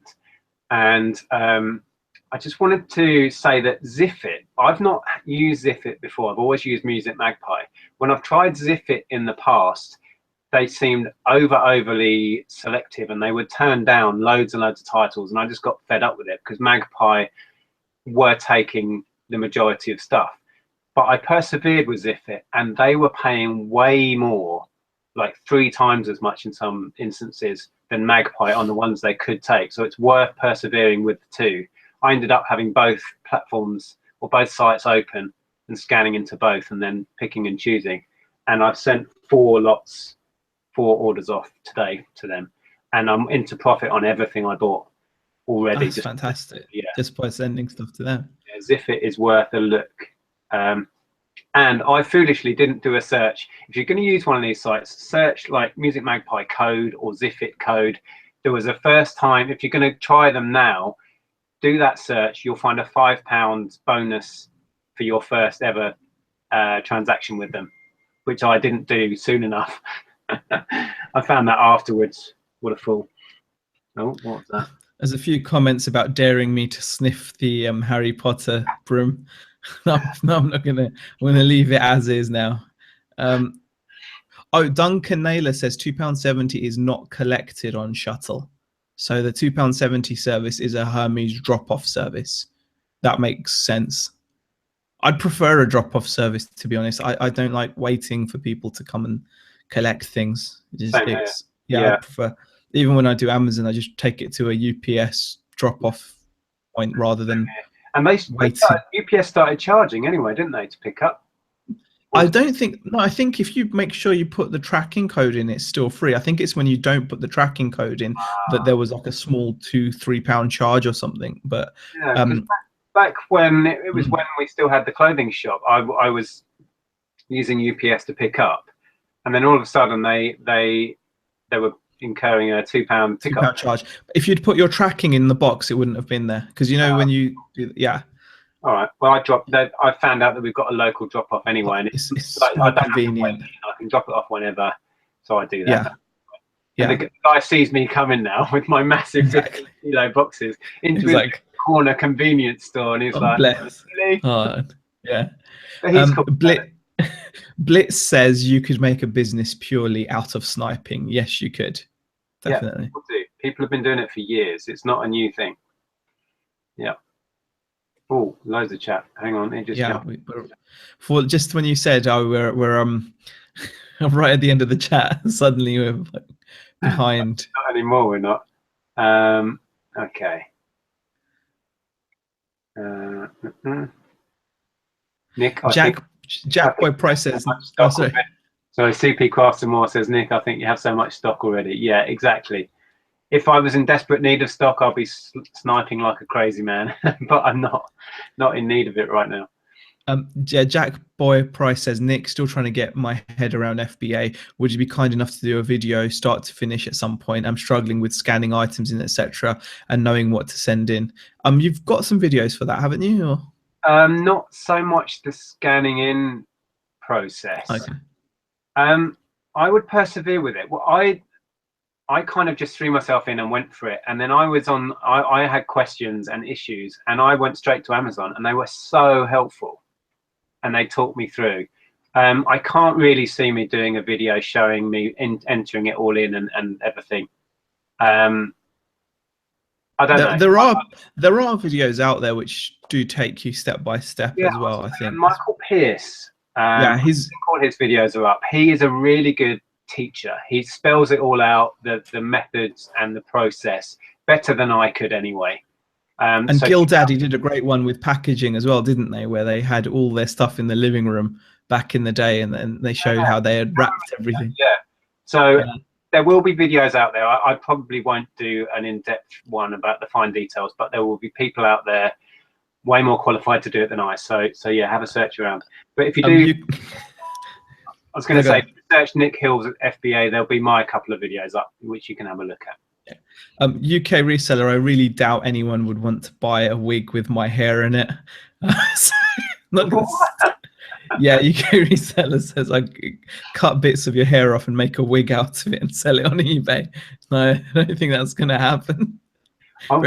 and I just wanted to say that Ziffit, I've not used Ziffit before. I've always used Music Magpie. When I've tried Ziffit in the past, they seemed overly selective, and they would turn down loads and loads of titles, and I just got fed up with it because Magpie were taking the majority of stuff. But I persevered with Ziffit, and they were paying way more, like 3 times as much in some instances, than Magpie on the ones they could take. So it's worth persevering with the two. I ended up having both platforms or both sites open and scanning into both and then picking and choosing. And I've sent 4 orders off today to them. And I'm into profit on everything I bought already. That's fantastic. Yeah. Just by sending stuff to them. Yeah, Ziffit is worth a look. And I foolishly didn't do a search. If you're going to use one of these sites, search like Music Magpie code or Ziffit code. There was a first time, if you're going to try them now, do that search. You'll find a £5 bonus for your first ever transaction with them, which I didn't do soon enough. I found that afterwards. What a fool. Oh, what's that? There's a few comments about daring me to sniff the Harry Potter broom. No, I'm not gonna. I'm gonna leave it as is now. Oh, Duncan Naylor says £2.70 is not collected on shuttle, so the £2.70 service is a Hermes drop-off service. That makes sense. I'd prefer a drop-off service, to be honest. I don't like waiting for people to come and collect things. I prefer. Even when I do Amazon, I just take it to a UPS drop-off point rather than. And UPS started charging anyway, didn't they, to pick up? I don't think. No, I think if you make sure you put the tracking code in, it's still free. I think it's when you don't put the tracking code in that there was like a small £2-3 charge or something. But yeah, back when it was when we still had the clothing shop, I was using UPS to pick up, and then all of a sudden they were incurring a £2 pickup charge. If you'd put your tracking in the box, it wouldn't have been there, because you know when you do, yeah. All right. Well, I found out that we've got a local drop off anyway, and it's like, I don't convenient. I can drop it off whenever, so I do that. Yeah. And the guy sees me coming now with my massive 50 kilo boxes into his corner convenience store, and he's like, bless. Really? Yeah. But Blitz says you could make a business purely out of sniping. Yes, you could. Definitely. Yeah, people do. People have been doing it for years. It's not a new thing. Yeah. Oh, loads of chat. Hang on. It just for just when you said, "Oh, we're right at the end of the chat," suddenly we're like behind. Not anymore. We're not. Okay. Nick, Jack Boy Price says. So CP Crafts and More says, Nick, I think you have so much stock already. Yeah, exactly. If I was in desperate need of stock, I'll be sniping like a crazy man, but I'm not in need of it right now. Jack Boy Price says, Nick, still trying to get my head around FBA. Would you be kind enough to do a video start to finish at some point? I'm struggling with scanning items in, etc., and knowing what to send in. You've got some videos for that, haven't you? Or? Not so much the scanning in process. Okay. I would persevere with it. Well, I kind of just threw myself in and went for it. And then I had questions and issues, and I went straight to Amazon, and they were so helpful, and they talked me through. I can't really see me doing a video showing me entering it all in and everything. I don't know. There are videos out there which do take you step by step as well. I think Michael Pierce. Yeah, all his videos are up. He is a really good teacher. He spells it all out, the methods and the process better than I could anyway. And so GilDaddy did a great one with packaging as well, didn't they? Where they had all their stuff in the living room back in the day, and then they showed how they had wrapped everything. Yeah. So there will be videos out there. I probably won't do an in-depth one about the fine details, but there will be people out there way more qualified to do it than I. So yeah, have a search around. But if you do, I was going to say, search Nick Hills at FBA. There'll be my couple of videos up, which you can have a look at. UK reseller, I really doubt anyone would want to buy a wig with my hair in it. Yeah, UK reseller says I cut bits of your hair off and make a wig out of it and sell it on eBay. No, I don't think that's going to happen. I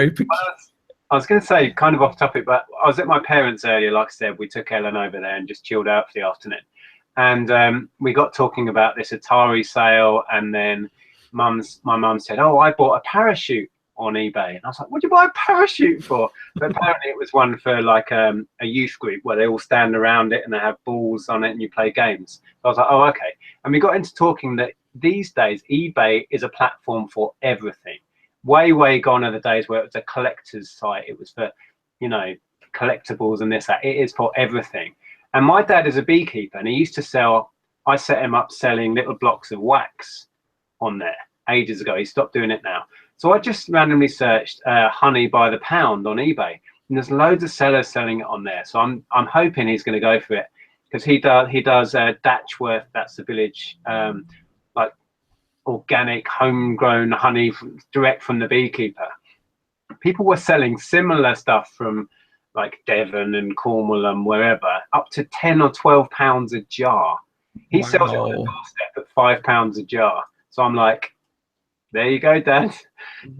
was going to say, kind of off topic, but I was at my parents' earlier. Like I said, we took Ellen over there and just chilled out for the afternoon. And we got talking about this Atari sale, and then my mum said, "Oh, I bought a parachute on eBay." And I was like, "What'd you buy a parachute for?" But apparently it was one for like a youth group where they all stand around it and they have balls on it and you play games. So I was like, "Oh, okay." And we got into talking that these days eBay is a platform for everything. Way gone are the days where it was a collector's site. It was for, you know, collectibles and this, that. It is for everything. And my dad is a beekeeper, and he used to sell, I set him up selling little blocks of wax on there ages ago. He stopped doing it now. So I just randomly searched honey by the pound on eBay, and there's loads of sellers selling it on there. So I'm hoping he's going to go for it, because he does Datchworth, that's the village, like organic homegrown honey direct from the beekeeper. People were selling similar stuff from like Devon and Cornwall and wherever, up to 10 or 12 pounds a jar. He sells it on the doorstep at £5 a jar. So I'm like, there you go, Dad.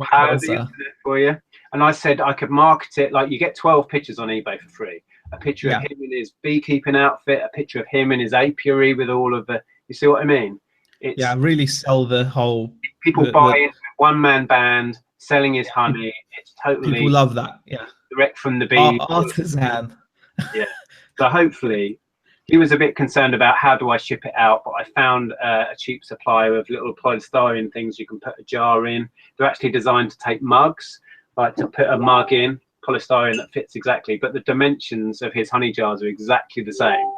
How's the internet for you? And I said I could market it like, you get 12 pictures on eBay for free. A picture of him in his beekeeping outfit, a picture of him in his apiary with all of the, you see what I mean? It's, really sell the whole. People buy into a one-man band selling his honey. It's totally. People love that. Yeah. Direct from the bee. Artisan. Yeah. So hopefully, he was a bit concerned about how do I ship it out, but I found a cheap supplier of little polystyrene things you can put a jar in. They're actually designed to take mugs, like to put a mug in, polystyrene that fits exactly, but the dimensions of his honey jars are exactly the same.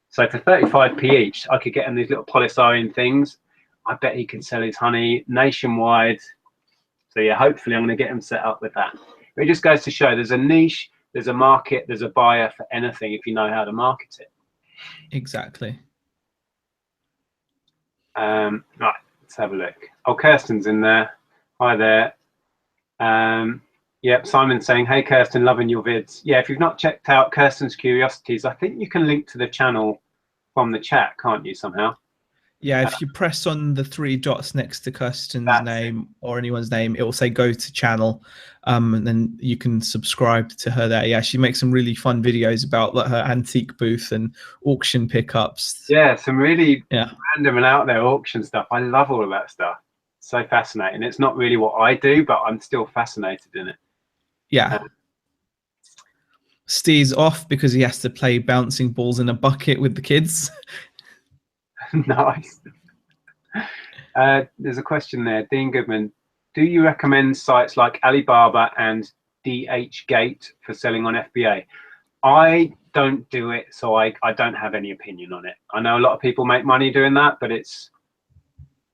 So for 35p each, I could get him these little polystyrene things. I bet he can sell his honey nationwide. So yeah, hopefully I'm going to get him set up with that. But it just goes to show there's a niche, there's a market, there's a buyer for anything if you know how to market it. Exactly. Right, let's have a look. Oh, Kirsten's in there. Hi there. Yep, Simon's saying, "Hey Kirsten, loving your vids." Yeah, if you've not checked out Kirsten's Curiosities, I think you can link to the channel from the chat, can't you, somehow? Yeah, if you press on the 3 dots next to Kirsten's name or anyone's name, it will say go to channel, and then you can subscribe to her there. Yeah, she makes some really fun videos about like, her antique booth and auction pickups. Yeah, some really random and out there auction stuff. I love all of that stuff. So fascinating. It's not really what I do, but I'm still fascinated in it. Yeah. Steve's off because he has to play bouncing balls in a bucket with the kids. Nice. There's a question there. Dean Goodman, do you recommend sites like Alibaba and DHgate for selling on FBA? I don't do it, so I don't have any opinion on it. I know a lot of people make money doing that, but it's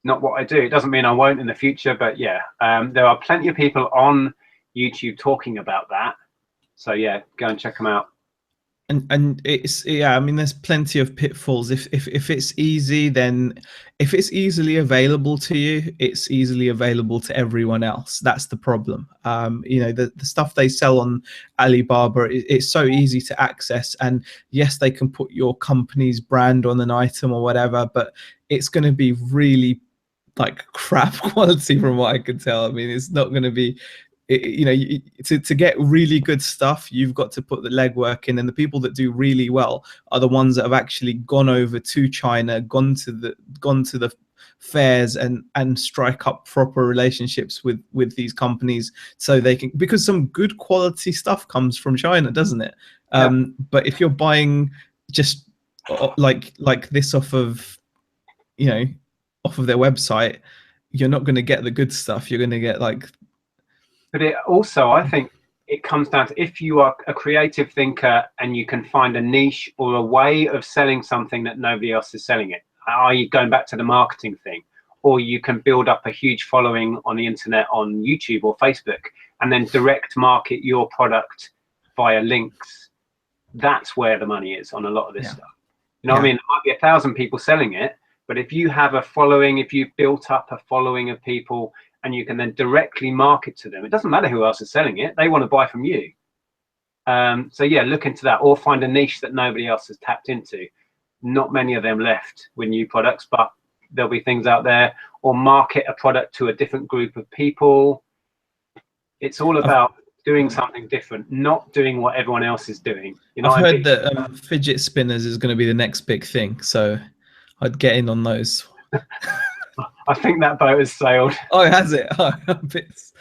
not what I do. It doesn't mean I won't in the future, but yeah, there are plenty of people on YouTube talking about that. So yeah, go and check them out. And it's, I mean, there's plenty of pitfalls. If it's easy, then if it's easily available to you, it's easily available to everyone else. That's the problem. You know, the stuff they sell on Alibaba, it's so easy to access. And yes, they can put your company's brand on an item or whatever, but it's going to be really like crap quality from what I could tell. I mean, it's not going to be, you know, to get really good stuff, you've got to put the legwork in, and the people that do really well are the ones that have actually gone over to China, gone to the fairs and strike up proper relationships with these companies, so they can, because some good quality stuff comes from China, doesn't it? But if you're buying just like this off of, you know, off of their website, you're not going to get the good stuff. You're going to get like. But it also, I think it comes down to, if you are a creative thinker and you can find a niche or a way of selling something that nobody else is selling it, i.e. going back to the marketing thing, or you can build up a huge following on the internet, on YouTube or Facebook, and then direct market your product via links. That's where the money is on a lot of this stuff. You know what I mean? There might be 1,000 people selling it, but if you have a following, if you've built up a following of people, and you can then directly market to them, it doesn't matter who else is selling it, they want to buy from you. So yeah, look into that, or find a niche that nobody else has tapped into. Not many of them left with new products, but there'll be things out there. Or market a product to a different group of people. It's all about doing something different, not doing what everyone else is doing. You know, I've heard that fidget spinners is going to be the next big thing, so I'd get in on those. I think that boat has sailed. Oh, has it? Oh, bits.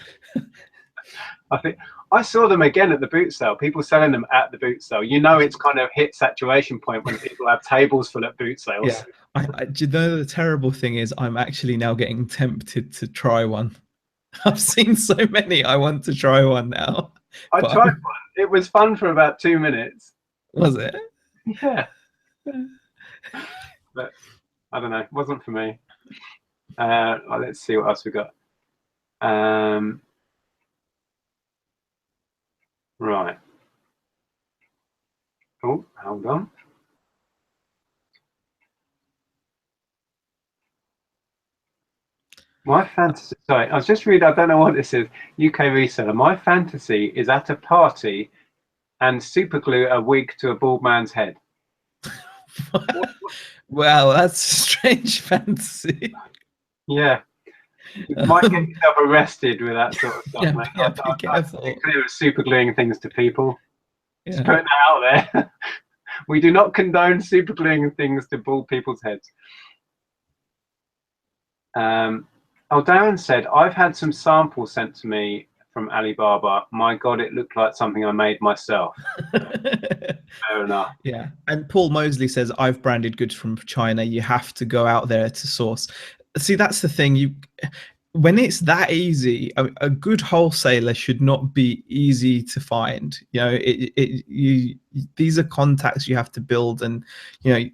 I think I saw them again at the boot sale. People selling them at the boot sale. You know, it's kind of hit saturation point when people have tables full at boot sales. Yeah. Do you know the terrible thing is, I'm actually now getting tempted to try one. I've seen so many. I want to try one now. I tried one. It was fun for about 2 minutes. Was it? Yeah. But I don't know. It wasn't for me. Let's see what else we got. Right. Oh, hold on. My fantasy, sorry, I was just reading, I don't know what this is. UK reseller. My fantasy is at a party and super glue a wig to a bald man's head. Wow, that's a strange fantasy. Yeah. You might get yourself arrested with that sort of stuff, Yeah, mate. yeah, be careful. I'm clear of super gluing things to people. Yeah. Just putting that out there. We do not condone super gluing things to bald people's heads. Oh, Darren said, I've had some samples sent to me from Alibaba. My God, it looked like something I made myself. Fair enough. Yeah. And Paul Mosley says, I've branded goods from China. You have to go out there to source. See, that's the thing. When it's that easy, a good wholesaler should not be easy to find. You know, these are contacts you have to build, and you know,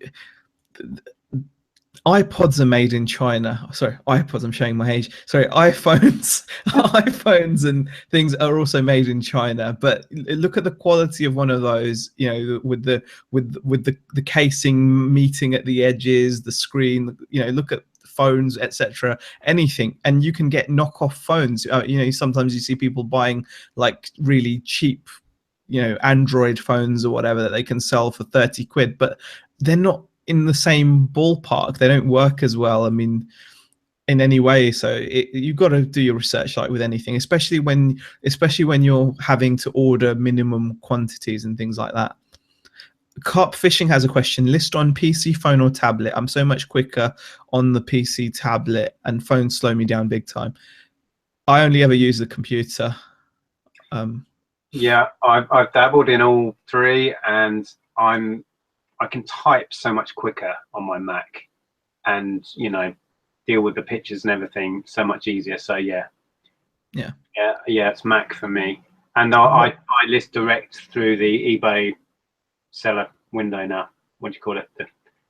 iPods are made in China. Sorry, iPods. I'm showing my age. Sorry, iPhones. iPhones and things are also made in China. But look at the quality of one of those. You know, with the casing meeting at the edges, the screen. You know, look at phones, etc. Anything, and you can get knockoff phones. You know, sometimes you see people buying like really cheap, you know, Android phones or whatever that they can sell for 30 quid, but they're not in the same ballpark. They don't work as well, I mean, in any way. So you've got to do your research, like with anything, especially when you're having to order minimum quantities and things like that. Carp Fishing has a question. List on PC, phone, or tablet. I'm so much quicker on the PC, tablet, and phones slow me down big time. I only ever use the computer. Yeah, I've dabbled in all three, and I can type so much quicker on my Mac, and you know, deal with the pictures and everything so much easier. So yeah, it's Mac for me. And I list direct through the eBay seller window now. What do you call it?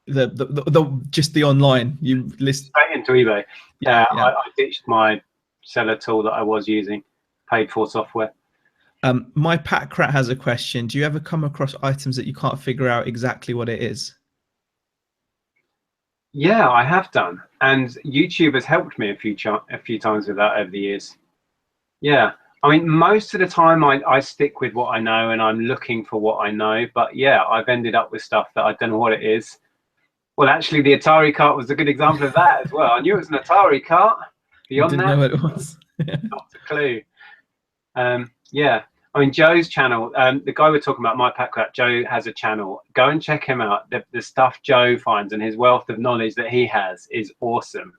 The just the online. You list straight into eBay. Yeah. I ditched my seller tool that I was using, paid for software. My Pat Rat has a question. Do you ever come across items that you can't figure out exactly what it is? Yeah, I have done, and YouTube has helped me a few times with that over the years. Yeah, I mean, most of the time I stick with what I know, and I'm looking for what I know. But yeah, I've ended up with stuff that I don't know what it is, Well, actually, the Atari cart was a good example of that as well. I knew it was an Atari cart. You Beyond didn't that, know what it was. not a clue. Yeah, I mean, Joe's channel, the guy we're talking about, My Pack Crap, Joe has a channel. Go and check him out. The stuff Joe finds and his wealth of knowledge that he has is awesome.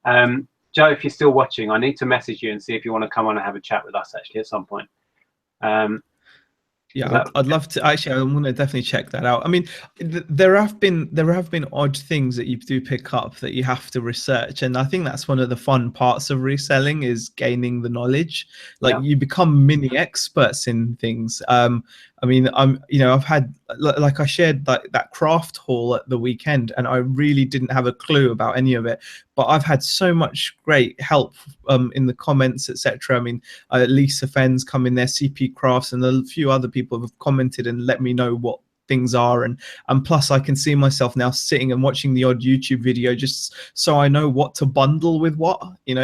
Joe, if you're still watching, I need to message you and see if you want to come on and have a chat with us actually at some point. Yeah, I'd love to. Actually, I'm going to definitely check that out. I mean, there have been odd things that you do pick up that you have to research, and I think that's one of the fun parts of reselling is gaining the knowledge. Like you become mini experts in things. I mean, I've had, like I shared that craft haul at the weekend, and I really didn't have a clue about any of it. But I've had so much great help in the comments, etc. I mean, Lisa Fenn's come in there, CP Crafts, and a few other people have commented and let me know what things are, and plus I can see myself now sitting and watching the odd YouTube video just so I know what to bundle with what,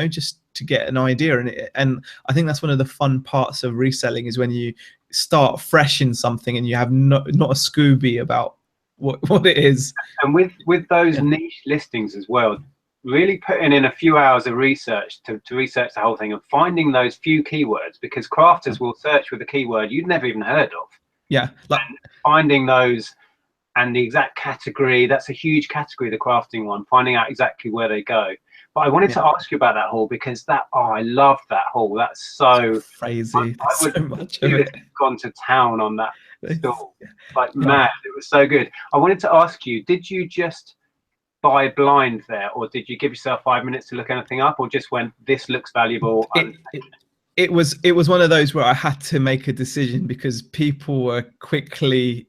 just to get an idea. And I think that's one of the fun parts of reselling is when you start fresh in something and you have not a Scooby about what it is. And with those niche listings as well, really putting in a few hours of research to research the whole thing and finding those few keywords, because crafters will search with a keyword you'd never even heard of. Yeah, like finding those and the exact category. That's a huge category, the crafting one, finding out exactly where they go. But I wanted to ask you about that haul, because I loved that haul. That's so crazy. I would so much of it. Gone to town on that stall, like mad. It was so good. I wanted to ask you, did you just buy blind there, or did you give yourself 5 minutes to look anything up, or just went, this looks valuable? It was one of those where I had to make a decision because people were quickly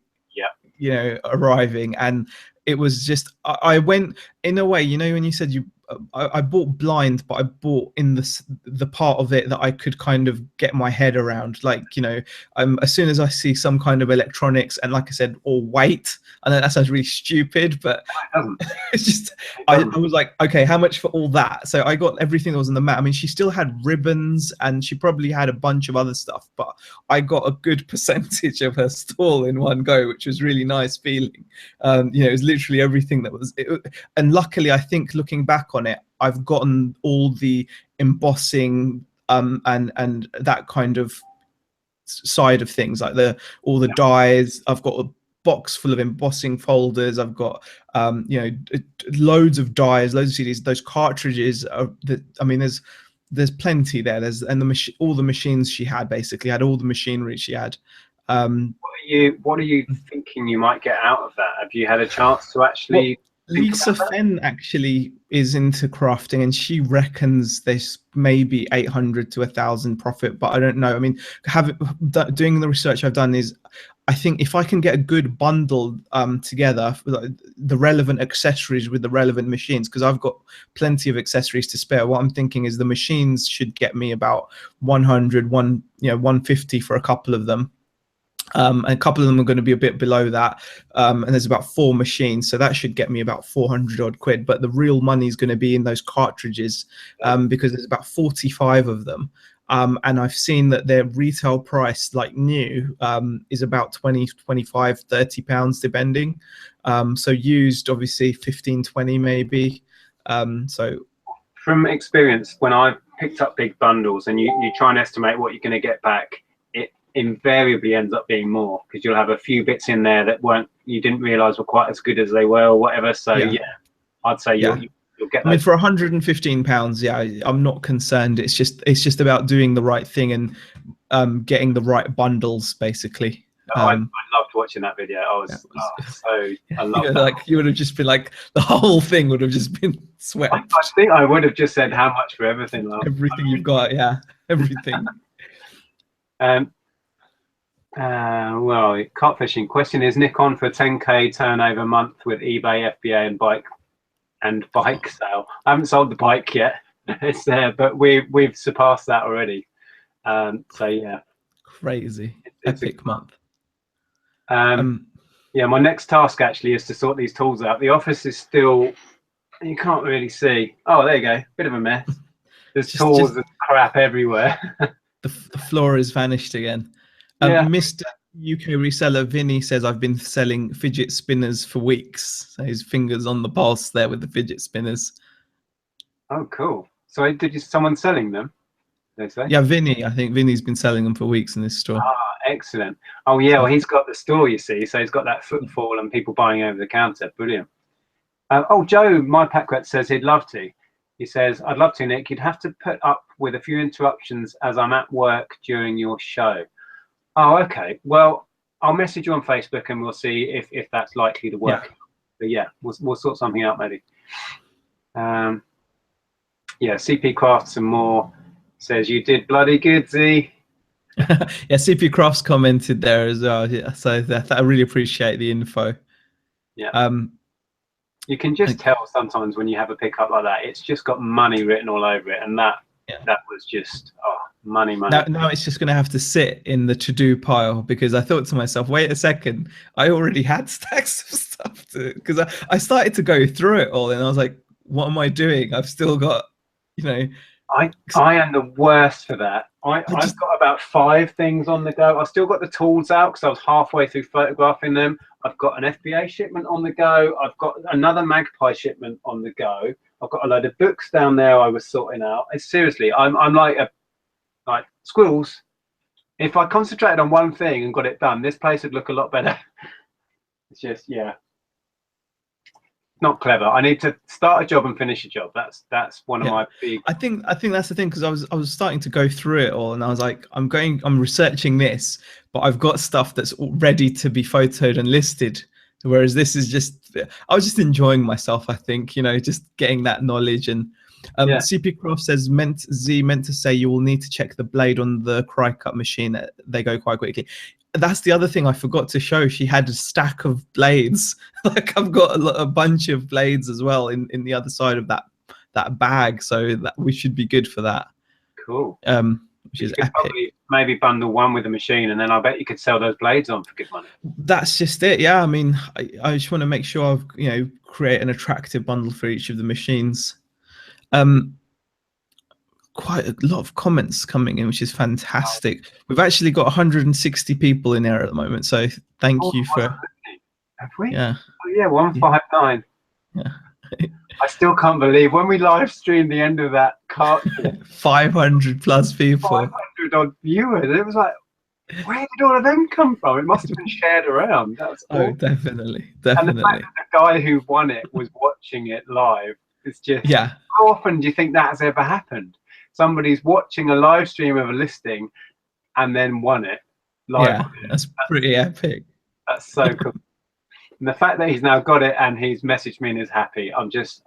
arriving, and it was just I went in a way, when you said I bought blind, but I bought in the part of it that I could kind of get my head around. Like, as soon as I see some kind of electronics, and like I said, or weight, I know that sounds really stupid, but it's just, I was like, okay, how much for all that? So I got everything that was on the mat. I mean, she still had ribbons and she probably had a bunch of other stuff, but I got a good percentage of her stall in one go, which was really nice feeling. It was literally everything that was, and luckily, I think looking back on it, I've gotten all the embossing and that kind of side of things, like all the dyes. I've got a box full of embossing folders. I've got loads of dyes, loads of CDs. Those cartridges I mean, there's plenty there. All the machines she had, basically had all the machinery she had. What are you thinking you might get out of that? Have you had a chance to actually? Lisa Fenn actually is into crafting, and she reckons there's maybe 800 to 1,000 profit, but I don't know. I mean, doing the research I've done is, I think if I can get a good bundle together, the relevant accessories with the relevant machines, because I've got plenty of accessories to spare. What I'm thinking is the machines should get me about 150 for a couple of them. And a couple of them are going to be a bit below that, and there's about 4 machines, so that should get me about 400 odd quid. But the real money is going to be in those cartridges, because there's about 45 of them, and I've seen that their retail price, like new, is about 20, 25, 30 pounds depending. So used, obviously 15, 20 maybe. So from experience, when I've picked up big bundles and you try and estimate what you're going to get back, invariably ends up being more, because you'll have a few bits in there that you didn't realize were quite as good as they were or whatever. So I'd say you'll get those. I mean, for 115 pounds, I'm not concerned. It's just about doing the right thing and getting the right bundles, basically. I loved watching that video. I loved that. Like, you would have just been like, the whole thing would have just been swept. I think I would have just said, how much for everything? Everything you've got, everything. Well, cart fishing question is, Nick on for 10k turnover month with eBay, FBA, and bike sale. I haven't sold the bike yet. It's there, but we've surpassed that already. So yeah, crazy. It's epic month. Yeah, my next task actually is to sort these tools out. The office is still, you can't really see. Oh, there you go. Bit of a mess. There's tools and crap everywhere. The floor has vanished again. UK reseller Vinny says I've been selling fidget spinners for weeks. So his fingers on the pulse there with the fidget spinners. Oh, cool. So did you someone selling them? They say. Yeah, Vinny. I think Vinny's been selling them for weeks in this store. Ah, excellent. Oh yeah, So, well he's got the store, you see, so he's got that footfall and people buying over the counter. Brilliant. Oh, Joe, my Packrat says he'd love to. He says, I'd love to, Nick. You'd have to put up with a few interruptions as I'm at work during your show. Oh, okay. Well, I'll message you on Facebook and we'll see if that's likely to work. yeah. But yeah, we'll sort something out maybe. Yeah, CP Crafts and more says you did bloody good, Z. Yeah, CP Crofts commented there as well. Yeah, so I really appreciate the info. Yeah. You can just tell sometimes when you have a pickup like that, it's just got money written all over it, and that was just money. Now it's just going to have to sit in the to-do pile, because I thought to myself, wait a second, I already had stacks of stuff because I started to go through it all, and I was like, what am I doing? I've still got, you know. I am the worst for that. I've got about 5 things on the go. I've still got the tools out because I was halfway through photographing them. I've got an FBA shipment on the go. I've got another Magpie shipment on the go. I've got a load of books down there I was sorting out. Seriously, I'm like squirrels. If I concentrated on one thing and got it done, this place would look a lot better. It's just, yeah, not clever. I need to start a job and finish a job. That's one of my big. I think that's the thing, because I was starting to go through it all, and I was like, I'm researching this, but I've got stuff that's ready to be photoed and listed. Whereas this is just, I was just enjoying myself. I think, you know, just getting that knowledge. And CP Croft says meant to say you will need to check the blade on the cry cut machine. They go quite quickly. That's the other thing I forgot to show. She had a stack of blades. Like I've got a bunch of blades as well in the other side of that bag, so that we should be good for that. Cool. Which is epic. Maybe bundle one with a machine, and then I bet you could sell those blades on for good money. That's just it. Yeah, I mean, I just want to make sure I've, you know, create an attractive bundle for each of the machines. Quite a lot of comments coming in, which is fantastic. Wow. We've actually got 160 people in there at the moment, so thank you for. Have we? Yeah. Oh, yeah, 159. Yeah. I still can't believe when we live streamed the end of that cart. 500 plus people. 500 odd viewers. It was like, where did all of them come from? It must have been shared around. That was awesome. Definitely. And the fact that the guy who won it was watching it live. It's just, how often do you think that has ever happened? Somebody's watching a live stream of a listing and then won it live. Yeah, that's pretty epic. That's so cool. And the fact that he's now got it and he's messaged me and is happy, I'm just,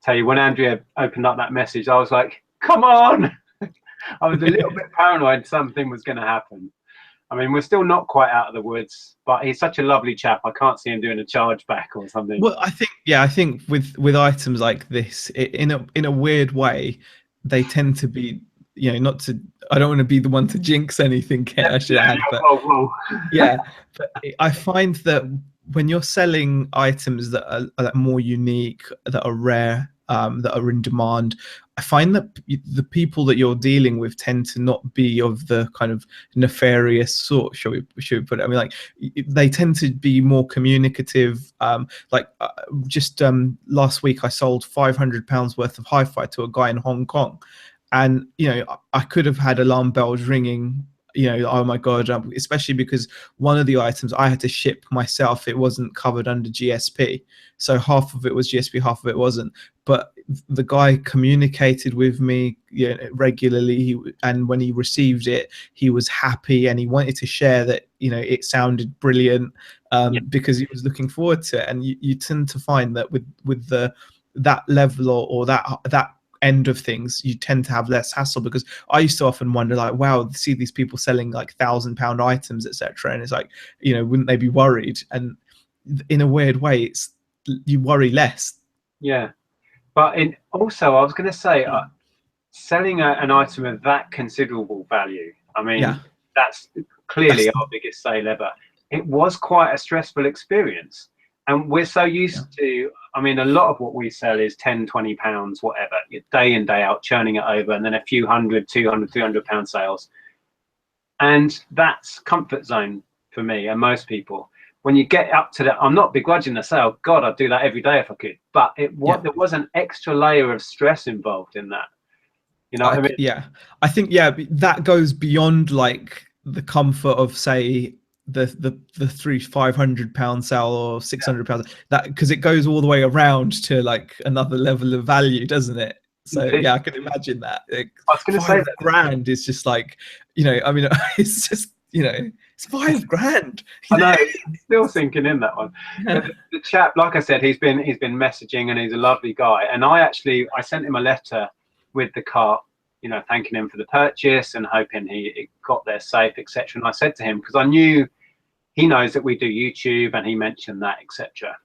tell you, when Andrea opened up that message, I was like, come on. I was a little bit paranoid something was going to happen. I mean, we're still not quite out of the woods, but he's such a lovely chap. I can't see him doing a charge back or something. Well, I think with items like this, in a weird way, they tend to be, you know, not to, I don't want to be the one to jinx anything, I should add, but yeah, but I find that when you're selling items that are more unique, that are rare, that are in demand, I find that the people that you're dealing with tend to not be of the kind of nefarious sort, should we put it? I mean, like, they tend to be more communicative. Just last week I sold £500 worth of hi-fi to a guy in Hong Kong, and you know, I could have had alarm bells ringing, you know, oh my god, especially because one of the items I had to ship myself, it wasn't covered under GSP, so half of it was GSP, half of it wasn't. But the guy communicated with me, you know, regularly, and when he received it, he was happy and he wanted to share that, you know, it sounded brilliant, because he was looking forward to it. And you tend to find that with that level or that end of things, you tend to have less hassle, because I used to often wonder, like, wow, see these people selling like £1,000 items, etc., and it's like, you know, wouldn't they be worried? And in a weird way, it's, you worry less. Yeah, but also I was going to say, selling an item of that considerable value, I mean, that's clearly our biggest sale ever. It was quite a stressful experience. And we're so used to, I mean, a lot of what we sell is 10, 20 pounds, whatever, day in, day out, churning it over, and then a few hundred, 200, 300 pound sales. And that's comfort zone for me and most people. When you get up to that, I'm not begrudging the sale. God, I'd do that every day if I could. But there was an extra layer of stress involved in that. You know what I mean? Yeah, I think that goes beyond like the comfort of, say, the £500 sale or £600, that, because it goes all the way around to like another level of value, doesn't it? So yeah, I can imagine that. Like, I was going to say that £5,000 is just like, you know, I mean, it's just, you know, it's £5,000. I know, still sinking in that one. Yeah. But the chap, like I said, he's been messaging, and he's a lovely guy. And I sent him a letter with the cart, you know, thanking him for the purchase and hoping it got there safe, etc. And I said to him, because I knew he knows that we do YouTube, and he mentioned that, etc.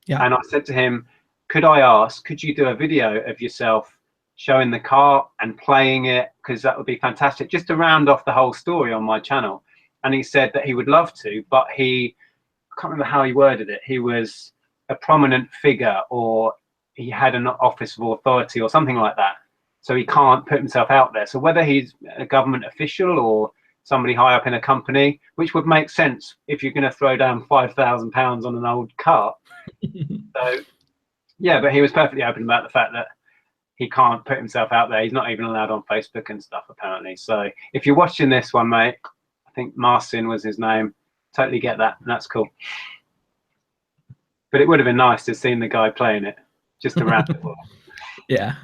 Yeah. And I said to him, could you do a video of yourself showing the cart and playing it, because that would be fantastic, just to round off the whole story on my channel. And he said that he would love to, but I can't remember how he worded it. He was a prominent figure, or he had an office of authority or something like that. So he can't put himself out there. So whether he's a government official or somebody high up in a company, which would make sense if you're going to throw down £5,000 on an old cart. So yeah, but he was perfectly open about the fact that he can't put himself out there. He's not even allowed on Facebook and stuff, apparently. So if you're watching this one, mate, I think Marcin was his name. Totally get that, and that's cool. But it would have been nice to have seen the guy playing it, just around it all. Yeah.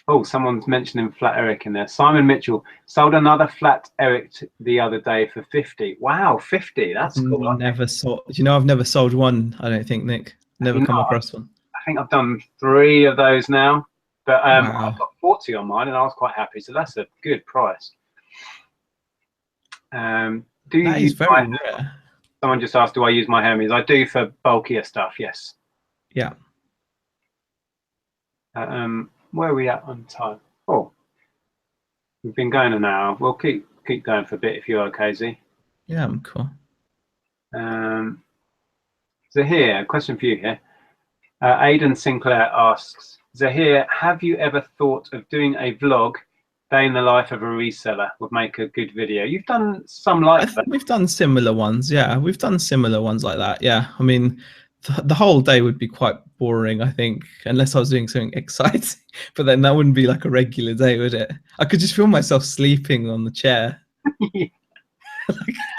Oh, someone's mentioning Flat Eric in there. Simon Mitchell sold another Flat Eric the other day for 50. Wow, 50. That's cool. Never sold. You know, I've never sold one. I don't think, Nick. Never come across one. I think I've done 3 of those now, but Wow. I've got 40 on mine, and I was quite happy. So that's a good price. Do you use very rare. Someone just asked, do I use my Hermes? I do for bulkier stuff, yes. Yeah. Where are we at on time? Oh, we've been going an hour. We'll keep going for a bit if you're okay, Z. Yeah, I'm cool. Zahir, a question for you here. Aidan Sinclair asks, Zahir, have you ever thought of doing a vlog, day in the life of a reseller? Would make a good video. You've done some like that. We've done similar ones. Yeah, we've done similar ones like that. Yeah, I mean, the whole day would be quite boring, I think, unless I was doing something exciting. But then that wouldn't be like a regular day, would it? I could just feel myself sleeping on the chair, like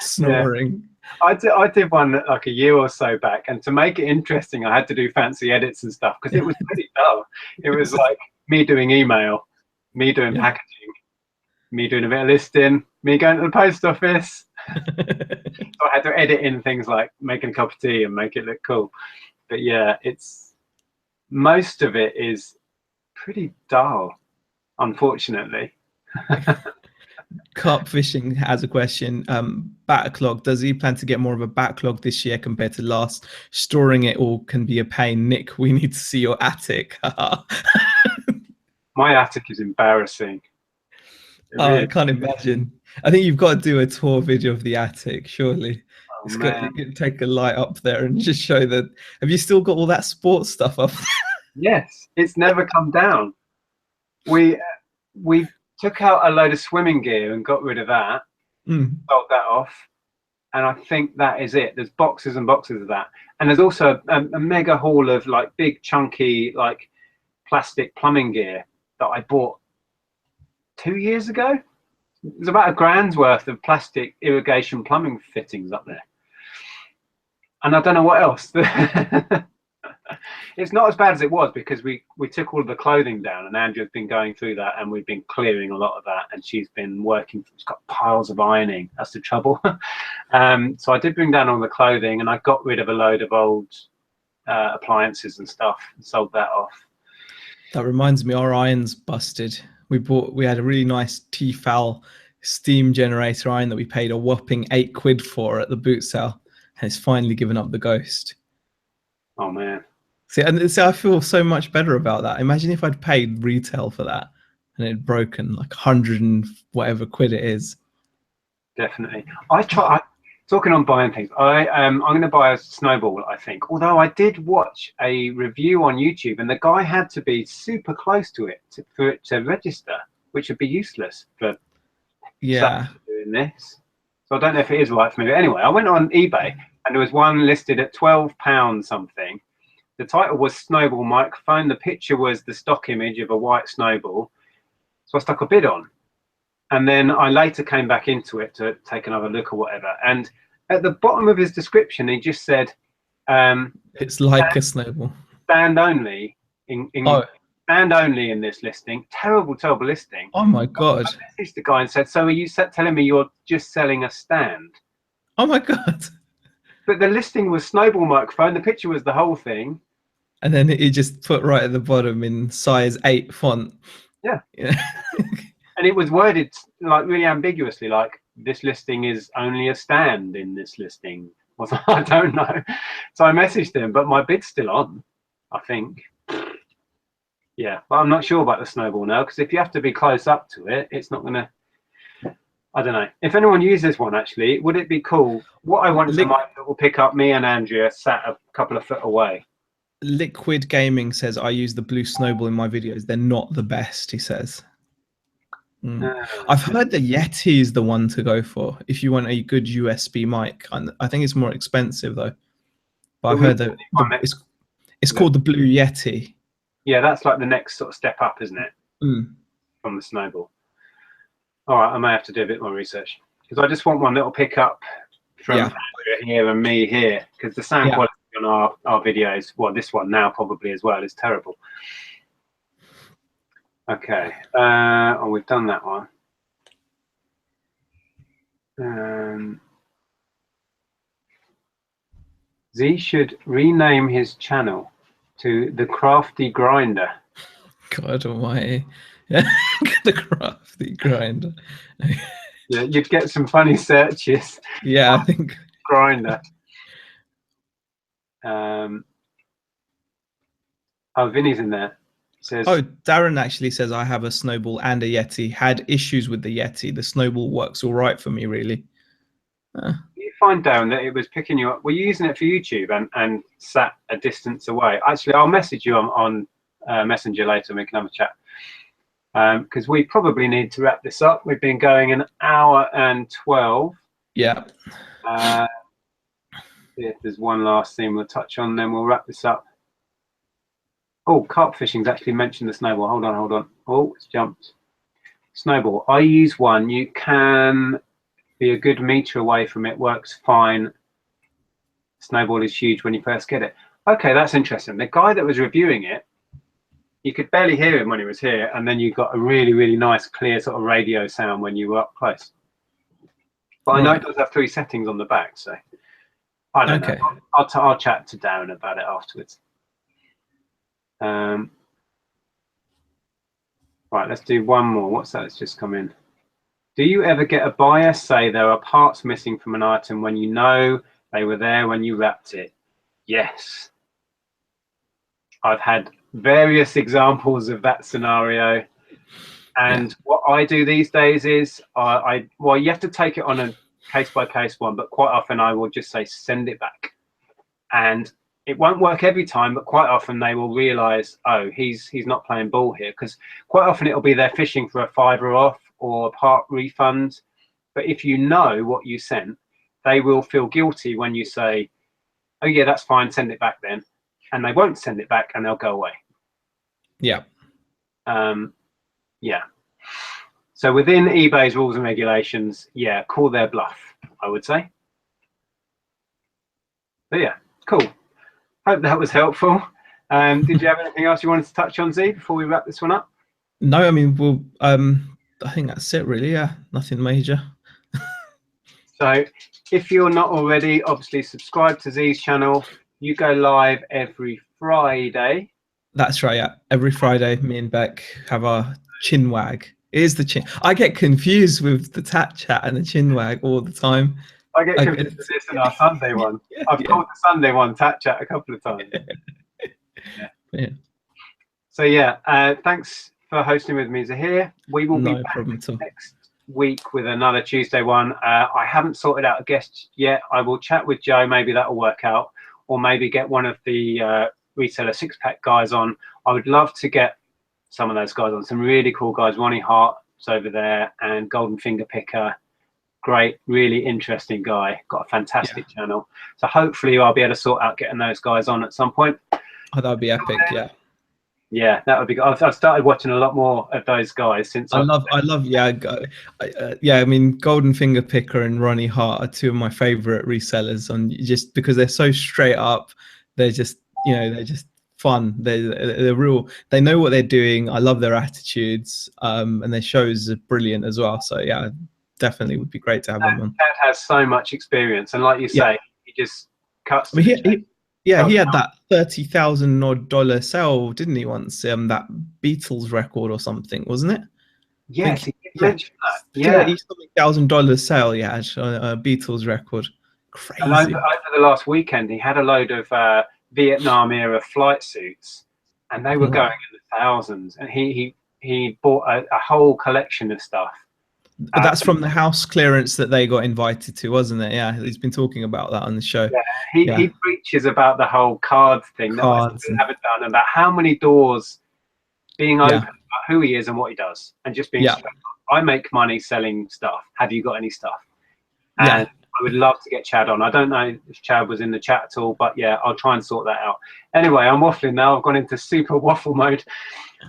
snoring. Yeah. I did one like a year or so back, and to make it interesting, I had to do fancy edits and stuff, because it was pretty dull. It was like me doing email, me doing packaging, me doing a bit of listing, me going to the post office. So I had to edit in things like making a cup of tea and make it look cool. But yeah, most of it is pretty dull, unfortunately. Carp Fishing has a question. Backlog. Does he plan to get more of a backlog this year compared to last? Storing it all can be a pain. Nick, we need to see your attic. My attic is embarrassing. I can't imagine. I think you've got to do a tour video of the attic, surely. Oh, You can take a light up there and just show that. Have you still got all that sports stuff up there? Yes, it's never come down. We took out a load of swimming gear and got rid of that, sold that off, and I think that is it. There's boxes and boxes of that, and there's also a mega haul of like big chunky like plastic plumbing gear that I bought 2 years ago. There's about £1,000's worth of plastic irrigation plumbing fittings up there, and I don't know what else. It's not as bad as it was, because we took all of the clothing down, and Andrew's been going through that, and we've been clearing a lot of that, and she's been working. She's got piles of ironing. That's the trouble. So I did bring down all the clothing, and I got rid of a load of old appliances and stuff and sold that off. That reminds me, our iron's busted. We had a really nice Tefal steam generator iron that we paid a whopping £8 for at the boot sale, and it's finally given up the ghost. Oh man. See, I feel so much better about that. Imagine if I'd paid retail for that and it'd broken like 100 and whatever quid it is. Definitely. Talking on buying things, I'm going to buy a snowball, I think. Although I did watch a review on YouTube, and the guy had to be super close to it for it to register, which would be useless for Yeah. doing this. So I don't know if it is right for me. But anyway, I went on eBay and there was one listed at £12 something. The title was Snowball Microphone. The picture was the stock image of a white snowball. So I stuck a bid on. And then I later came back into it to take another look or whatever. And at the bottom of his description, he just said, it's like a snowball. Stand only Oh. stand only in this listing. Terrible listing. Oh my God. I messaged the guy and said, so are you telling me you're just selling a stand? Oh my God. But the listing was Snowball Microphone. The picture was the whole thing. And then he just put right at the bottom in size 8 font. Yeah. Yeah. And it was worded like really ambiguously, like this listing is only a stand in this listing. I don't know. So I messaged him, but my bid's still on, I think. Yeah, but I'm not sure about the snowball now, because if you have to be close up to it, it's not going to. I don't know. If anyone uses one, actually, would it be cool? What I want is a mic that will pick up me and Andrea sat a couple of foot away. Liquid Gaming says, I use the blue snowball in my videos. They're not the best, he says. I've heard the Yeti is the one to go for if you want a good USB mic. I think it's more expensive though. But I've heard that it's called the Blue Yeti. Yeah, that's like the next sort of step up, isn't it? From the snowball. All right, I may have to do a bit more research because I just want one that will pick up from here and me here, because the sound quality on our videos, well, this one now probably as well, is terrible. Okay, oh, we've done that one. Z should rename his channel to The Crafty Grinder. God almighty. The Crafty Grinder. Yeah, you'd get some funny searches. Yeah, I think. Grinder. Oh, Vinny's in there. Says, oh, Darren actually says, I have a snowball and a Yeti. Had issues with the Yeti. The snowball works all right for me, really. You find, Darren, that it was picking you up. Were you using it for YouTube and sat a distance away? Actually, I'll message you on Messenger later and we can have a chat. Because we probably need to wrap this up. We've been going an hour and 12. Yeah. If there's one last thing we'll touch on, then we'll wrap this up. Oh, carp fishing's actually mentioned the snowball. Hold on. Oh, it's jumped. Snowball. I use one. You can be a good meter away from it. Works fine. Snowball is huge when you first get it. Okay, that's interesting. The guy that was reviewing it, you could barely hear him when he was here, and then you got a really, really nice, clear sort of radio sound when you were up close. But I know it does have 3 settings on the back, so I don't know. I'll chat to Darren about it afterwards. Right, let's do one more. What's that that's just come in? Do you ever get a buyer say there are parts missing from an item when you know they were there when you wrapped it? Yes. I've had various examples of that scenario. And what I do these days is, well, you have to take it on a case-by-case one, but quite often I will just say, send it back. And it won't work every time, but quite often they will realize, oh, he's not playing ball here, because quite often it'll be they're fishing for a £5 off or a part refund. But if you know what you sent, they will feel guilty when you say, oh yeah, that's fine, send it back then. And they won't send it back and they'll go away. Yeah. Yeah. So within eBay's rules and regulations, yeah, call their bluff, I would say. But yeah, cool. Hope that was helpful. Did you have anything else you wanted to touch on, Z, before we wrap this one up? No, I mean, we'll, I think that's it really. Yeah, nothing major. So if you're not already, obviously subscribe to Z's channel. You go live every Friday. That's right, yeah. Every Friday, me and Beck have our chin wag. It is the chin. I get confused with the Tat Chat and the chin wag all the time. I get confused with this and our Sunday one. I've called the Sunday one Tat Chat a couple of times. Yeah. So yeah, thanks for hosting with me, Zahir. We will be back next week with another Tuesday one. I haven't sorted out a guest yet. I will chat with Joe. Maybe that'll work out, or maybe get one of the reseller 6-pack guys on. I would love to get some of those guys on. Some really cool guys. Ronnie Hart, over there, and Golden Finger Picker. Great, really interesting guy. Got a fantastic channel. So hopefully I'll be able to sort out getting those guys on at some point. Oh, that would be epic. Yeah. Yeah, that would be good. I've started watching a lot more of those guys since I love, yeah. I mean, Golden Finger Picker and Ronnie Hart are two of my favorite resellers, on just because they're so straight up. They're just, you know, they're just fun. They're real. They know what they're doing. I love their attitudes, and their shows are brilliant as well. So yeah, definitely would be great to have them on. Tat has so much experience, and like you say, he just cuts to the chase. He had that $30,000 sale, didn't he, once? That Beatles record or something, wasn't it? Yes, he did mention that. Yeah, $30,000 sale he had on a Beatles record. Crazy. And over the last weekend, he had a load of Vietnam era flight suits, and they were going in the thousands. And he bought a whole collection of stuff. But that's from the house clearance that they got invited to, wasn't it? Yeah, he's been talking about that on the show. Yeah, he preaches about the whole cards thing that I still haven't done, about how many doors being open, about who he is and what he does, and just being straight up. I make money selling stuff. Have you got any stuff? And I would love to get Chad on. I don't know if Chad was in the chat at all, but yeah, I'll try and sort that out. Anyway, I'm waffling now. I've gone into super waffle mode.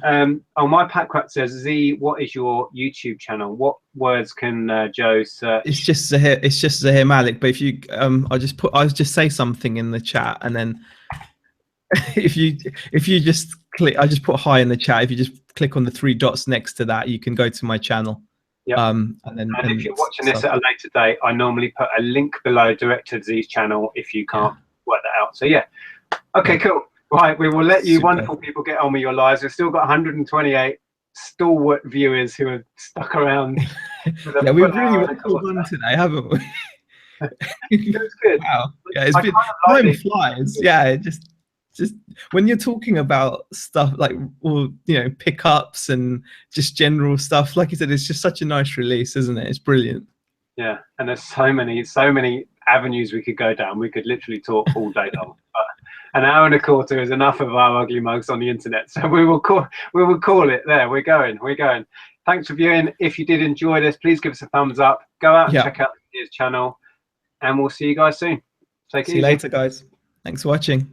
Oh, my Packrat says, Z, what is your YouTube channel? What words can Joe search? It's just Zahir Malik. But if you, I'll just say something in the chat, and then if you just click, I just put hi in the chat. If you just click on the 3 dots next to that, you can go to my channel. Yeah. And if you're watching this at a later date, I normally put a link below direct to Z's channel if you can't work that out. So yeah. Okay, cool. Right, we will let you wonderful people get on with your lives. We've still got 128 stalwart viewers who are stuck around. Yeah, we've really won today, haven't we? It was good. Wow. Yeah, it's been, time flies. Yeah, it just when you're talking about stuff like, well, you know, pickups and just general stuff, like you said, it's just such a nice release, isn't it? It's brilliant. Yeah, and there's so many avenues we could go down. We could literally talk all day long. But an hour and a quarter is enough of our ugly mugs on the internet, so we will call it there. We're going. Thanks for viewing. If you did enjoy this, please give us a thumbs up. Go out and check out his channel, and we'll see you guys soon. Take it easy. See you later, guys. Thanks for watching.